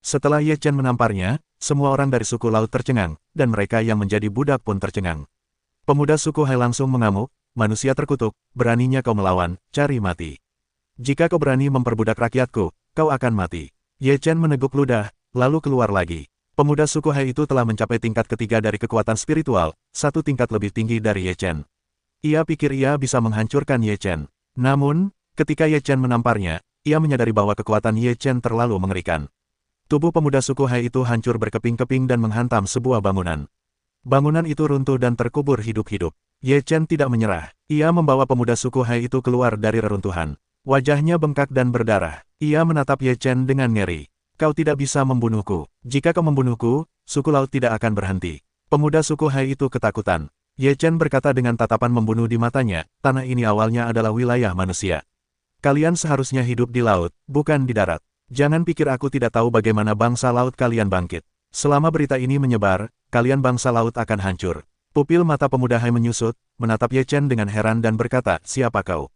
Setelah Ye Chen menamparnya, semua orang dari suku laut tercengang, dan mereka yang menjadi budak pun tercengang. Pemuda suku Hai langsung mengamuk, manusia terkutuk, beraninya kau melawan, cari mati. Jika kau berani memperbudak rakyatku, kau akan mati. Ye Chen meneguk ludah, lalu keluar lagi. Pemuda suku Hai itu telah mencapai tingkat ketiga dari kekuatan spiritual, satu tingkat lebih tinggi dari Ye Chen. Ia pikir ia bisa menghancurkan Ye Chen. Namun, ketika Ye Chen menamparnya, ia menyadari bahwa kekuatan Ye Chen terlalu mengerikan. Tubuh pemuda suku Hai itu hancur berkeping-keping dan menghantam sebuah bangunan. Bangunan itu runtuh dan terkubur hidup-hidup. Ye Chen tidak menyerah. Ia membawa pemuda suku Hai itu keluar dari reruntuhan. Wajahnya bengkak dan berdarah. Ia menatap Ye Chen dengan ngeri. Kau tidak bisa membunuhku. Jika kau membunuhku, suku laut tidak akan berhenti. Pemuda suku Hai itu ketakutan. Ye Chen berkata dengan tatapan membunuh di matanya, tanah ini awalnya adalah wilayah manusia. Kalian seharusnya hidup di laut, bukan di darat. Jangan pikir aku tidak tahu bagaimana bangsa laut kalian bangkit. Selama berita ini menyebar, kalian bangsa laut akan hancur. Pupil mata pemuda Hai menyusut, menatap Ye Chen dengan heran dan berkata, siapa kau?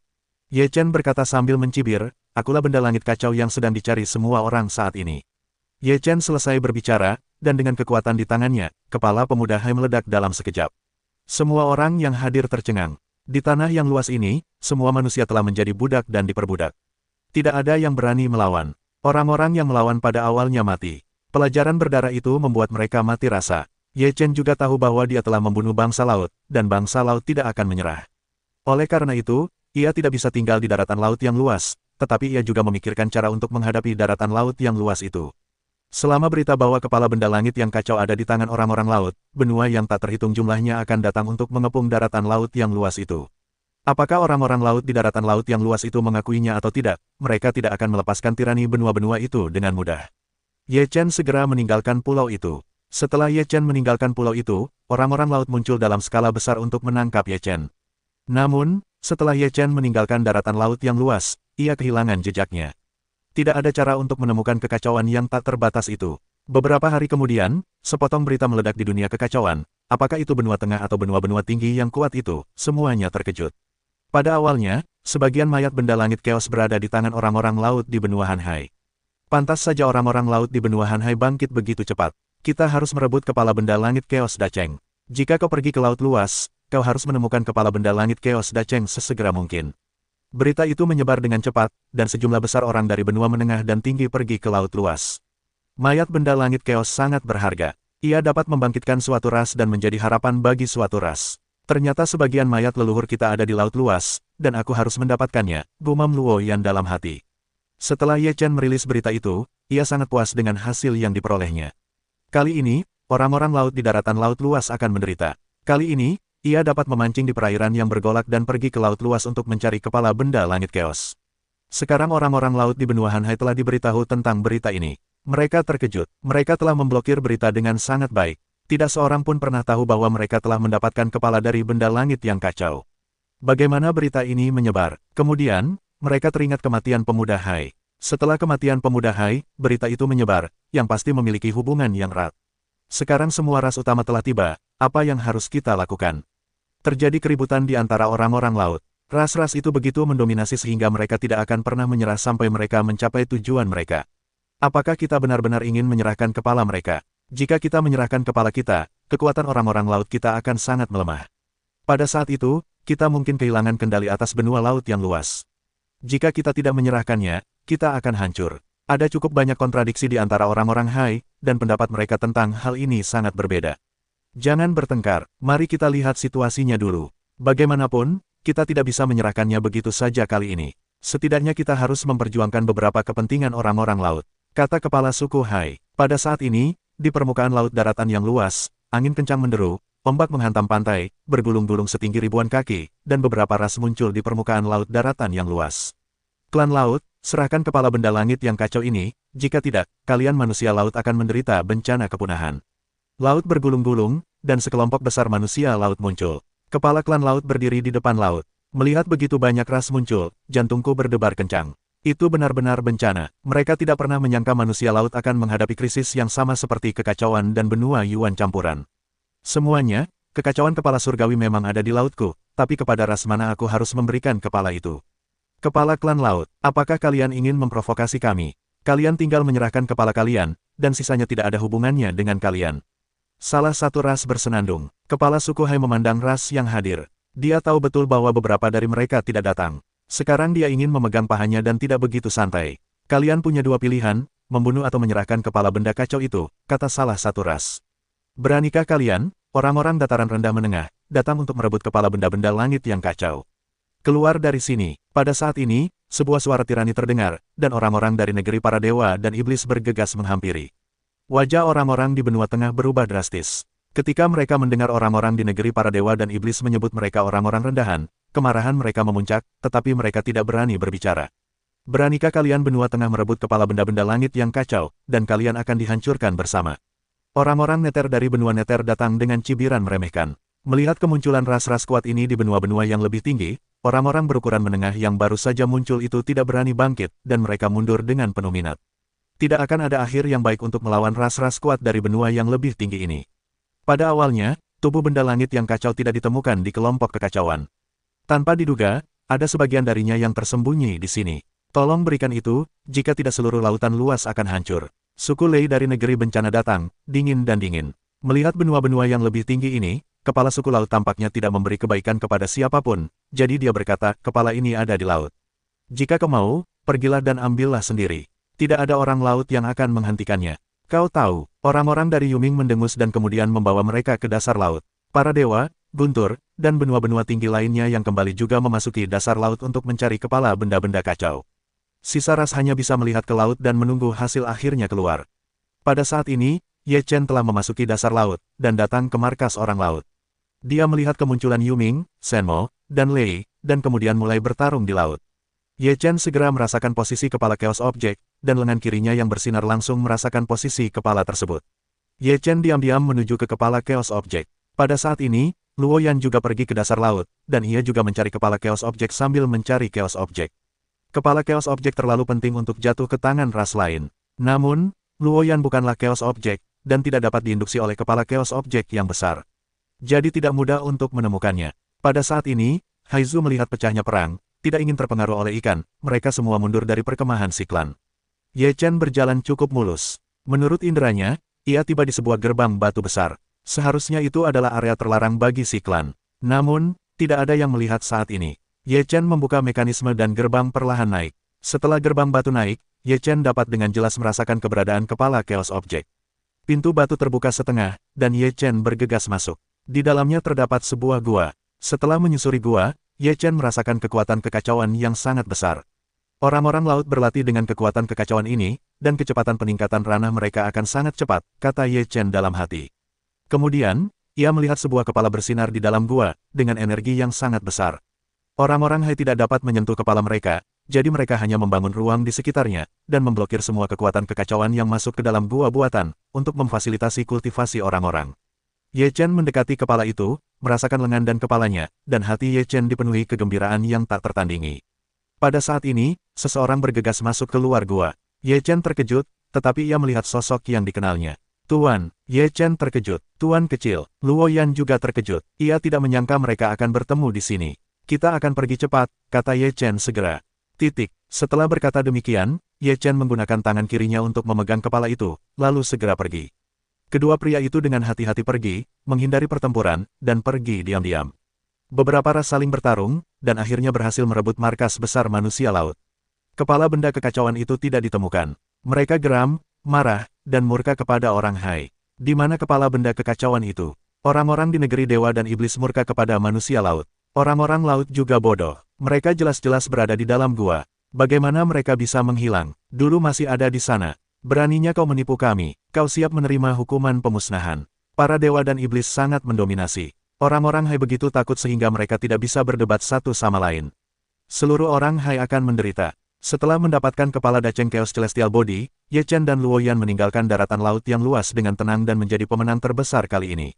Ye Chen berkata sambil mencibir, akulah benda langit kacau yang sedang dicari semua orang saat ini. Ye Chen selesai berbicara, dan dengan kekuatan di tangannya, kepala pemuda Hai meledak dalam sekejap. Semua orang yang hadir tercengang. Di tanah yang luas ini, semua manusia telah menjadi budak dan diperbudak. Tidak ada yang berani melawan. Orang-orang yang melawan pada awalnya mati. Pelajaran berdarah itu membuat mereka mati rasa. Ye Chen juga tahu bahwa dia telah membunuh bangsa laut, dan bangsa laut tidak akan menyerah. Oleh karena itu, ia tidak bisa tinggal di daratan laut yang luas, tetapi ia juga memikirkan cara untuk menghadapi daratan laut yang luas itu. Selama berita bahwa kepala benda langit yang kacau ada di tangan orang-orang laut, benua yang tak terhitung jumlahnya akan datang untuk mengepung daratan laut yang luas itu. Apakah orang-orang laut di daratan laut yang luas itu mengakuinya atau tidak, mereka tidak akan melepaskan tirani benua-benua itu dengan mudah. Ye Chen segera meninggalkan pulau itu. Setelah Ye Chen meninggalkan pulau itu, orang-orang laut muncul dalam skala besar untuk menangkap Ye Chen. Namun, setelah Ye Chen meninggalkan daratan laut yang luas, ia kehilangan jejaknya. Tidak ada cara untuk menemukan kekacauan yang tak terbatas itu. Beberapa hari kemudian, sepotong berita meledak di dunia kekacauan. Apakah itu benua tengah atau benua-benua tinggi yang kuat itu? Semuanya terkejut. Pada awalnya, sebagian mayat benda langit keos berada di tangan orang-orang laut di benua Han Hai. Pantas saja orang-orang laut di benua Han Hai bangkit begitu cepat. Kita harus merebut kepala benda langit keos Dacheng. Jika kau pergi ke laut luas, kau harus menemukan kepala benda langit keos Dacheng sesegera mungkin. Berita itu menyebar dengan cepat, dan sejumlah besar orang dari benua menengah dan tinggi pergi ke laut luas. Mayat benda langit keos sangat berharga. Ia dapat membangkitkan suatu ras dan menjadi harapan bagi suatu ras. Ternyata sebagian mayat leluhur kita ada di laut luas, dan aku harus mendapatkannya, gumam Luo Yan dalam hati. Setelah Ye Chen merilis berita itu, ia sangat puas dengan hasil yang diperolehnya. Kali ini, orang-orang laut di daratan laut luas akan menderita. Kali ini, ia dapat memancing di perairan yang bergolak dan pergi ke laut luas untuk mencari kepala benda langit keos. Sekarang orang-orang laut di benua Han Hai telah diberitahu tentang berita ini. Mereka terkejut. Mereka telah memblokir berita dengan sangat baik. Tidak seorang pun pernah tahu bahwa mereka telah mendapatkan kepala dari benda langit yang kacau. Bagaimana berita ini menyebar? Kemudian, mereka teringat kematian pemuda Hai. Setelah kematian pemuda Hai, berita itu menyebar, yang pasti memiliki hubungan yang erat. Sekarang semua ras utama telah tiba, apa yang harus kita lakukan? Terjadi keributan di antara orang-orang laut. Ras-ras itu begitu mendominasi sehingga mereka tidak akan pernah menyerah sampai mereka mencapai tujuan mereka. Apakah kita benar-benar ingin menyerahkan kepala mereka? Jika kita menyerahkan kepala kita, kekuatan orang-orang laut kita akan sangat melemah. Pada saat itu, kita mungkin kehilangan kendali atas benua laut yang luas. Jika kita tidak menyerahkannya, kita akan hancur. Ada cukup banyak kontradiksi di antara orang-orang Hai, dan pendapat mereka tentang hal ini sangat berbeda. Jangan bertengkar, mari kita lihat situasinya dulu. Bagaimanapun, kita tidak bisa menyerahkannya begitu saja kali ini. Setidaknya kita harus memperjuangkan beberapa kepentingan orang-orang laut, kata kepala suku Hai. Pada saat ini, di permukaan laut daratan yang luas, angin kencang menderu, ombak menghantam pantai, bergulung-gulung setinggi ribuan kaki, dan beberapa ras muncul di permukaan laut daratan yang luas. Klan laut, serahkan kepala benda langit yang kacau ini, jika tidak, kalian manusia laut akan menderita bencana kepunahan. Laut bergulung-gulung, dan sekelompok besar manusia laut muncul. Kepala klan laut berdiri di depan laut. Melihat begitu banyak ras muncul, jantungku berdebar kencang. Itu benar-benar bencana. Mereka tidak pernah menyangka manusia laut akan menghadapi krisis yang sama seperti kekacauan dan benua Yuan campuran. Semuanya, kekacauan kepala surgawi memang ada di lautku, tapi kepada ras mana aku harus memberikan kepala itu? Kepala klan laut, apakah kalian ingin memprovokasi kami? Kalian tinggal menyerahkan kepala kalian, dan sisanya tidak ada hubungannya dengan kalian. Salah satu ras bersenandung. Kepala suku Hai memandang ras yang hadir. Dia tahu betul bahwa beberapa dari mereka tidak datang. Sekarang dia ingin memegang pahanya dan tidak begitu santai. Kalian punya dua pilihan, membunuh atau menyerahkan kepala benda kacau itu, kata salah satu ras. Beranikah kalian, orang-orang dataran rendah menengah, datang untuk merebut kepala benda-benda langit yang kacau? Keluar dari sini. Pada saat ini, sebuah suara tirani terdengar, dan orang-orang dari negeri para dewa dan iblis bergegas menghampiri. Wajah orang-orang di benua tengah berubah drastis. Ketika mereka mendengar orang-orang di negeri para dewa dan iblis menyebut mereka orang-orang rendahan, kemarahan mereka memuncak, tetapi mereka tidak berani berbicara. Beranikah kalian benua tengah merebut kepala benda-benda langit yang kacau, dan kalian akan dihancurkan bersama? Orang-orang neter dari benua neter datang dengan cibiran meremehkan. Melihat kemunculan ras-ras kuat ini di benua-benua yang lebih tinggi, orang-orang berukuran menengah yang baru saja muncul itu tidak berani bangkit, dan mereka mundur dengan penuh minat. Tidak akan ada akhir yang baik untuk melawan ras-ras kuat dari benua yang lebih tinggi ini. Pada awalnya, tubuh benda langit yang kacau tidak ditemukan di kelompok kekacauan. Tanpa diduga, ada sebagian darinya yang tersembunyi di sini. Tolong berikan itu, jika tidak seluruh lautan luas akan hancur. Suku Lei dari negeri bencana datang, dingin dan dingin. Melihat benua-benua yang lebih tinggi ini, kepala suku laut tampaknya tidak memberi kebaikan kepada siapapun, jadi dia berkata, kepala ini ada di laut. Jika kau mau, pergilah dan ambillah sendiri. Tidak ada orang laut yang akan menghentikannya. Kau tahu, orang-orang dari Yuming mendengus dan kemudian membawa mereka ke dasar laut. Para dewa, guntur, dan benua-benua tinggi lainnya yang kembali juga memasuki dasar laut untuk mencari kepala benda-benda kacau. Sisa ras hanya bisa melihat ke laut dan menunggu hasil akhirnya keluar. Pada saat ini, Ye Chen telah memasuki dasar laut, dan datang ke markas orang laut. Dia melihat kemunculan Yuming, Shenmo, dan Lei, dan kemudian mulai bertarung di laut. Ye Chen segera merasakan posisi kepala Chaos Object, dan lengan kirinya yang bersinar langsung merasakan posisi kepala tersebut. Ye Chen diam-diam menuju ke kepala Chaos Object. Pada saat ini, Luo Yan juga pergi ke dasar laut, dan ia juga mencari kepala Chaos Object sambil mencari Chaos Object. Kepala Chaos Object terlalu penting untuk jatuh ke tangan ras lain. Namun, Luo Yan bukanlah Chaos Object, dan tidak dapat diinduksi oleh kepala Chaos Object yang besar. Jadi tidak mudah untuk menemukannya. Pada saat ini, Haizu melihat pecahnya perang, tidak ingin terpengaruh oleh ikan, mereka semua mundur dari perkemahan si klan. Ye Chen berjalan cukup mulus. Menurut inderanya, ia tiba di sebuah gerbang batu besar. Seharusnya itu adalah area terlarang bagi si klan. Namun, tidak ada yang melihat saat ini. Ye Chen membuka mekanisme dan gerbang perlahan naik. Setelah gerbang batu naik, Ye Chen dapat dengan jelas merasakan keberadaan kepala Chaos Object. Pintu batu terbuka setengah, dan Ye Chen bergegas masuk. Di dalamnya terdapat sebuah gua. Setelah menyusuri gua, Ye Chen merasakan kekuatan kekacauan yang sangat besar. Orang-orang laut berlatih dengan kekuatan kekacauan ini, dan kecepatan peningkatan ranah mereka akan sangat cepat, kata Ye Chen dalam hati. Kemudian, ia melihat sebuah kepala bersinar di dalam gua, dengan energi yang sangat besar. Orang-orang Hai tidak dapat menyentuh kepala mereka, jadi mereka hanya membangun ruang di sekitarnya, dan memblokir semua kekuatan kekacauan yang masuk ke dalam gua buatan, untuk memfasilitasi kultivasi orang-orang. Ye Chen mendekati kepala itu, merasakan lengan dan kepalanya, dan hati Ye Chen dipenuhi kegembiraan yang tak tertandingi. Pada saat ini, seseorang bergegas masuk keluar gua. Ye Chen terkejut, tetapi ia melihat sosok yang dikenalnya. Tuan, Ye Chen terkejut. Tuan kecil, Luo Yan juga terkejut. Ia tidak menyangka mereka akan bertemu di sini. Kita akan pergi cepat, kata Ye Chen segera. Setelah berkata demikian, Ye Chen menggunakan tangan kirinya untuk memegang kepala itu, lalu segera pergi. Kedua pria itu dengan hati-hati pergi, menghindari pertempuran, dan pergi diam-diam. Beberapa ras saling bertarung, dan akhirnya berhasil merebut markas besar manusia laut. Kepala benda kekacauan itu tidak ditemukan. Mereka geram, marah, dan murka kepada orang Hai. Di mana kepala benda kekacauan itu? Orang-orang di negeri dewa dan iblis murka kepada manusia laut. Orang-orang laut juga bodoh. Mereka jelas-jelas berada di dalam gua. Bagaimana mereka bisa menghilang? Dulu masih ada di sana. Beraninya kau menipu kami, kau siap menerima hukuman pemusnahan. Para dewa dan iblis sangat mendominasi. Orang-orang Hai begitu takut sehingga mereka tidak bisa berdebat satu sama lain. Seluruh orang Hai akan menderita. Setelah mendapatkan kepala Dacheng Chaos Celestial Body, Ye Chen dan Luo Yan meninggalkan daratan laut yang luas dengan tenang dan menjadi pemenang terbesar kali ini.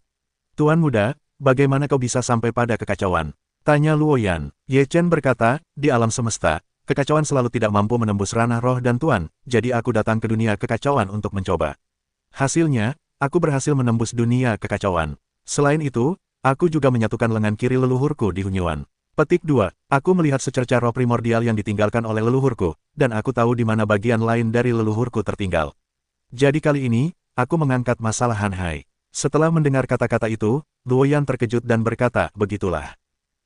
Tuan muda, bagaimana kau bisa sampai pada kekacauan? Tanya Luo Yan. Ye Chen berkata, di alam semesta, kekacauan selalu tidak mampu menembus ranah roh dan Tuan, jadi aku datang ke dunia kekacauan untuk mencoba. Hasilnya, aku berhasil menembus dunia kekacauan. Selain itu, aku juga menyatukan lengan kiri leluhurku di Hunyuan. Petik 2. Aku melihat secerca roh primordial yang ditinggalkan oleh leluhurku, dan aku tahu di mana bagian lain dari leluhurku tertinggal. Jadi kali ini, aku mengangkat masalah Han Hai. Setelah mendengar kata-kata itu, Luoyan terkejut dan berkata, begitulah.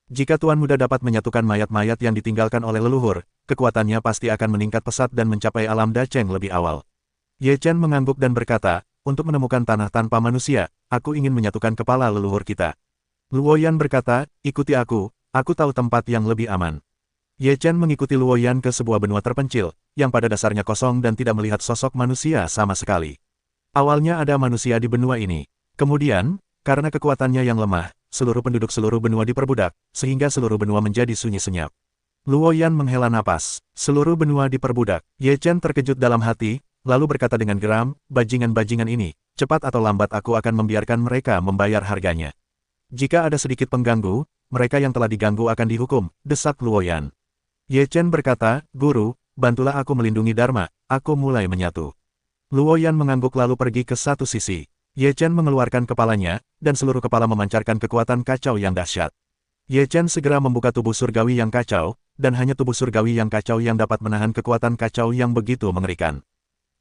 Jika Tuan Muda dapat menyatukan mayat-mayat yang ditinggalkan oleh leluhur, kekuatannya pasti akan meningkat pesat dan mencapai alam Dacheng lebih awal. Ye Chen mengangguk dan berkata, untuk menemukan tanah tanpa manusia, aku ingin menyatukan kepala leluhur kita. Luoyan berkata, ikuti aku tahu tempat yang lebih aman. Ye Chen mengikuti Luoyan ke sebuah benua terpencil, yang pada dasarnya kosong dan tidak melihat sosok manusia sama sekali. Awalnya ada manusia di benua ini. Kemudian, karena kekuatannya yang lemah, seluruh penduduk seluruh benua diperbudak, sehingga seluruh benua menjadi sunyi senyap. Luoyan menghela napas. Seluruh benua diperbudak. Ye Chen terkejut dalam hati, lalu berkata dengan geram, bajingan-bajingan ini, cepat atau lambat aku akan membiarkan mereka membayar harganya. Jika ada sedikit pengganggu, mereka yang telah diganggu akan dihukum, desak Luoyan. Ye Chen berkata, Guru, bantulah aku melindungi Dharma, aku mulai menyatu. Luoyan mengangguk lalu pergi ke satu sisi. Ye Chen mengeluarkan kepalanya, dan seluruh kepala memancarkan kekuatan kacau yang dahsyat. Ye Chen segera membuka tubuh surgawi yang kacau, dan hanya tubuh surgawi yang kacau yang dapat menahan kekuatan kacau yang begitu mengerikan.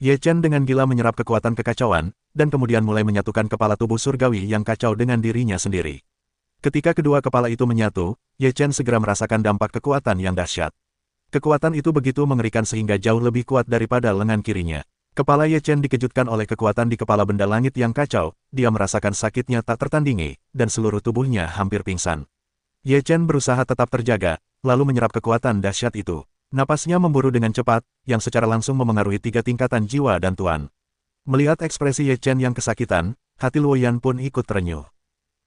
Ye Chen dengan gila menyerap kekuatan kekacauan, dan kemudian mulai menyatukan kepala tubuh surgawi yang kacau dengan dirinya sendiri. Ketika kedua kepala itu menyatu, Ye Chen segera merasakan dampak kekuatan yang dahsyat. Kekuatan itu begitu mengerikan sehingga jauh lebih kuat daripada lengan kirinya. Kepala Ye Chen dikejutkan oleh kekuatan di kepala benda langit yang kacau, dia merasakan sakitnya tak tertandingi, dan seluruh tubuhnya hampir pingsan. Ye Chen berusaha tetap terjaga, lalu menyerap kekuatan dahsyat itu. Napasnya memburu dengan cepat, yang secara langsung memengaruhi 3 tingkatan jiwa dan tuan. Melihat ekspresi Ye Chen yang kesakitan, hati Luoyan pun ikut terenyuh.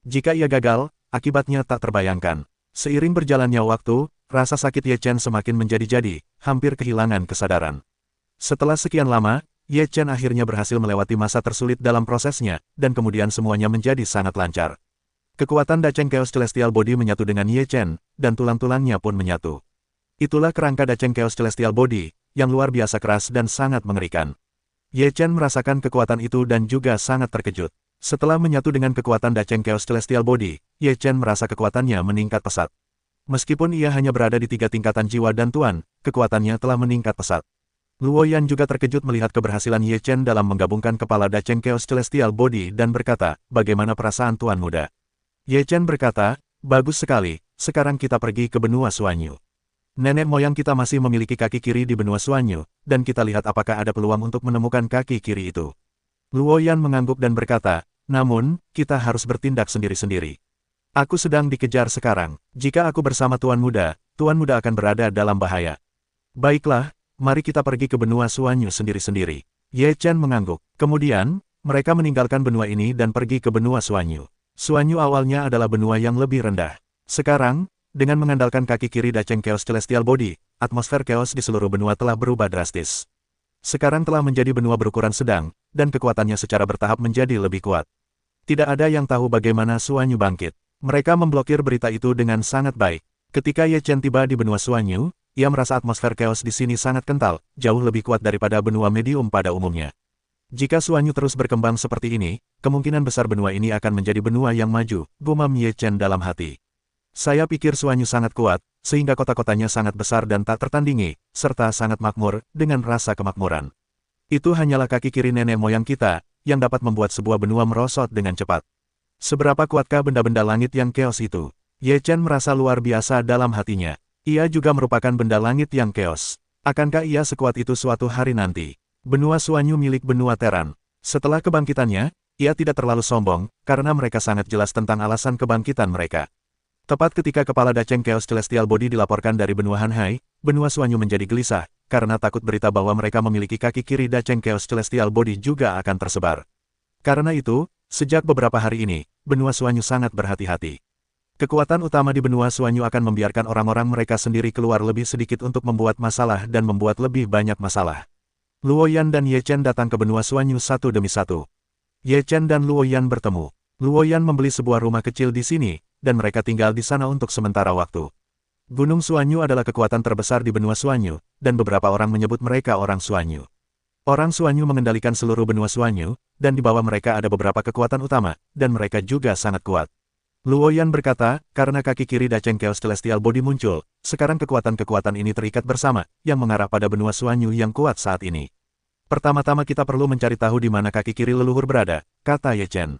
Jika ia gagal, akibatnya tak terbayangkan. Seiring berjalannya waktu, rasa sakit Ye Chen semakin menjadi-jadi, hampir kehilangan kesadaran. Setelah sekian lama, Ye Chen akhirnya berhasil melewati masa tersulit dalam prosesnya, dan kemudian semuanya menjadi sangat lancar. Kekuatan Dacheng Chaos Celestial Body menyatu dengan Ye Chen, dan tulang-tulangnya pun menyatu. Itulah kerangka Dacheng Chaos Celestial Body, yang luar biasa keras dan sangat mengerikan. Ye Chen merasakan kekuatan itu dan juga sangat terkejut. Setelah menyatu dengan kekuatan Dacheng Chaos Celestial Body, Ye Chen merasa kekuatannya meningkat pesat. Meskipun ia hanya berada di 3 tingkatan jiwa dan tuan, kekuatannya telah meningkat pesat. Luoyan juga terkejut melihat keberhasilan Ye Chen dalam menggabungkan kepala Dacheng Chaos Celestial Body dan berkata, bagaimana perasaan tuan muda? Ye Chen berkata, bagus sekali, sekarang kita pergi ke benua Suanyu. Nenek moyang kita masih memiliki kaki kiri di benua Suanyu, dan kita lihat apakah ada peluang untuk menemukan kaki kiri itu. Luoyan mengangguk dan berkata, namun, kita harus bertindak sendiri-sendiri. Aku sedang dikejar sekarang. Jika aku bersama Tuan Muda akan berada dalam bahaya. Baiklah, mari kita pergi ke benua Suanyu sendiri-sendiri. Ye Chen mengangguk. Kemudian, mereka meninggalkan benua ini dan pergi ke benua Suanyu. Suanyu awalnya adalah benua yang lebih rendah. Sekarang, dengan mengandalkan kaki kiri Dacheng Chaos Celestial Body, atmosfer chaos di seluruh benua telah berubah drastis. Sekarang telah menjadi benua berukuran sedang, dan kekuatannya secara bertahap menjadi lebih kuat. Tidak ada yang tahu bagaimana Suanyu bangkit. Mereka memblokir berita itu dengan sangat baik. Ketika Ye Chen tiba di benua Suanyu, ia merasa atmosfer chaos di sini sangat kental, jauh lebih kuat daripada benua medium pada umumnya. Jika Suanyu terus berkembang seperti ini, kemungkinan besar benua ini akan menjadi benua yang maju, gumam Ye Chen dalam hati. Saya pikir Suanyu sangat kuat, sehingga kota-kotanya sangat besar dan tak tertandingi, serta sangat makmur, dengan rasa kemakmuran. Itu hanyalah kaki kiri nenek moyang kita, yang dapat membuat sebuah benua merosot dengan cepat. Seberapa kuatkah benda-benda langit yang chaos itu? Ye Chen merasa luar biasa dalam hatinya. Ia juga merupakan benda langit yang chaos. Akankah ia sekuat itu suatu hari nanti? Benua Suanyu milik benua Teran. Setelah kebangkitannya, ia tidak terlalu sombong, karena mereka sangat jelas tentang alasan kebangkitan mereka. Tepat ketika kepala Dacheng Chaos Celestial Body dilaporkan dari benua Han Hai, benua Suanyu menjadi gelisah, karena takut berita bahwa mereka memiliki kaki kiri Dacheng Chaos Celestial Body juga akan tersebar. Karena itu, sejak beberapa hari ini, benua Suanyu sangat berhati-hati. Kekuatan utama di benua Suanyu akan membiarkan orang-orang mereka sendiri keluar lebih sedikit untuk membuat masalah dan membuat lebih banyak masalah. Luoyan dan Ye Chen datang ke benua Suanyu satu demi satu. Ye Chen dan Luoyan bertemu. Luoyan membeli sebuah rumah kecil di sini, dan mereka tinggal di sana untuk sementara waktu. Gunung Suanyu adalah kekuatan terbesar di benua Suanyu, dan beberapa orang menyebut mereka orang Suanyu. Orang Suanyu mengendalikan seluruh benua Suanyu, dan di bawah mereka ada beberapa kekuatan utama, dan mereka juga sangat kuat. Luo Yan berkata, karena kaki kiri Dacheng Chaos Celestial Body muncul, sekarang kekuatan-kekuatan ini terikat bersama, yang mengarah pada benua Suanyu yang kuat saat ini. Pertama-tama kita perlu mencari tahu di mana kaki kiri leluhur berada, kata Ye Chen.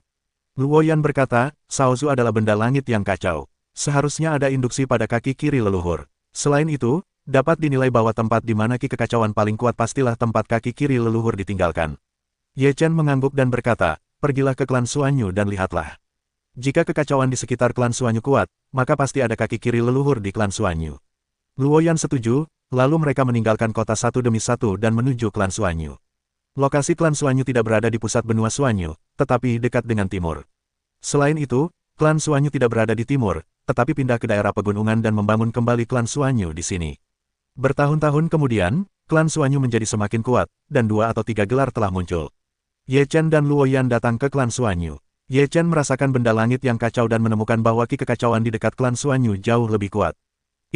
Luo Yan berkata, Shaozu adalah benda langit yang kacau. Seharusnya ada induksi pada kaki kiri leluhur. Selain itu, dapat dinilai bahwa tempat di mana ki kekacauan paling kuat pastilah tempat kaki kiri leluhur ditinggalkan. Ye Chen mengangguk dan berkata, pergilah ke klan Suanyu dan lihatlah. Jika kekacauan di sekitar klan Suanyu kuat, maka pasti ada kaki kiri leluhur di klan Suanyu. Luo Yan setuju, lalu mereka meninggalkan kota satu demi satu dan menuju klan Suanyu. Lokasi klan Suanyu tidak berada di pusat benua Suanyu, tetapi dekat dengan timur. Selain itu, klan Suanyu tidak berada di timur, tetapi pindah ke daerah pegunungan dan membangun kembali klan Suanyu di sini. Bertahun-tahun kemudian, klan Suanyu menjadi semakin kuat, dan 2 atau 3 gelar telah muncul. Ye Chen dan Luo Yan datang ke klan Suanyu. Ye Chen merasakan benda langit yang kacau dan menemukan bahwa ki kekacauan di dekat klan Suanyu jauh lebih kuat.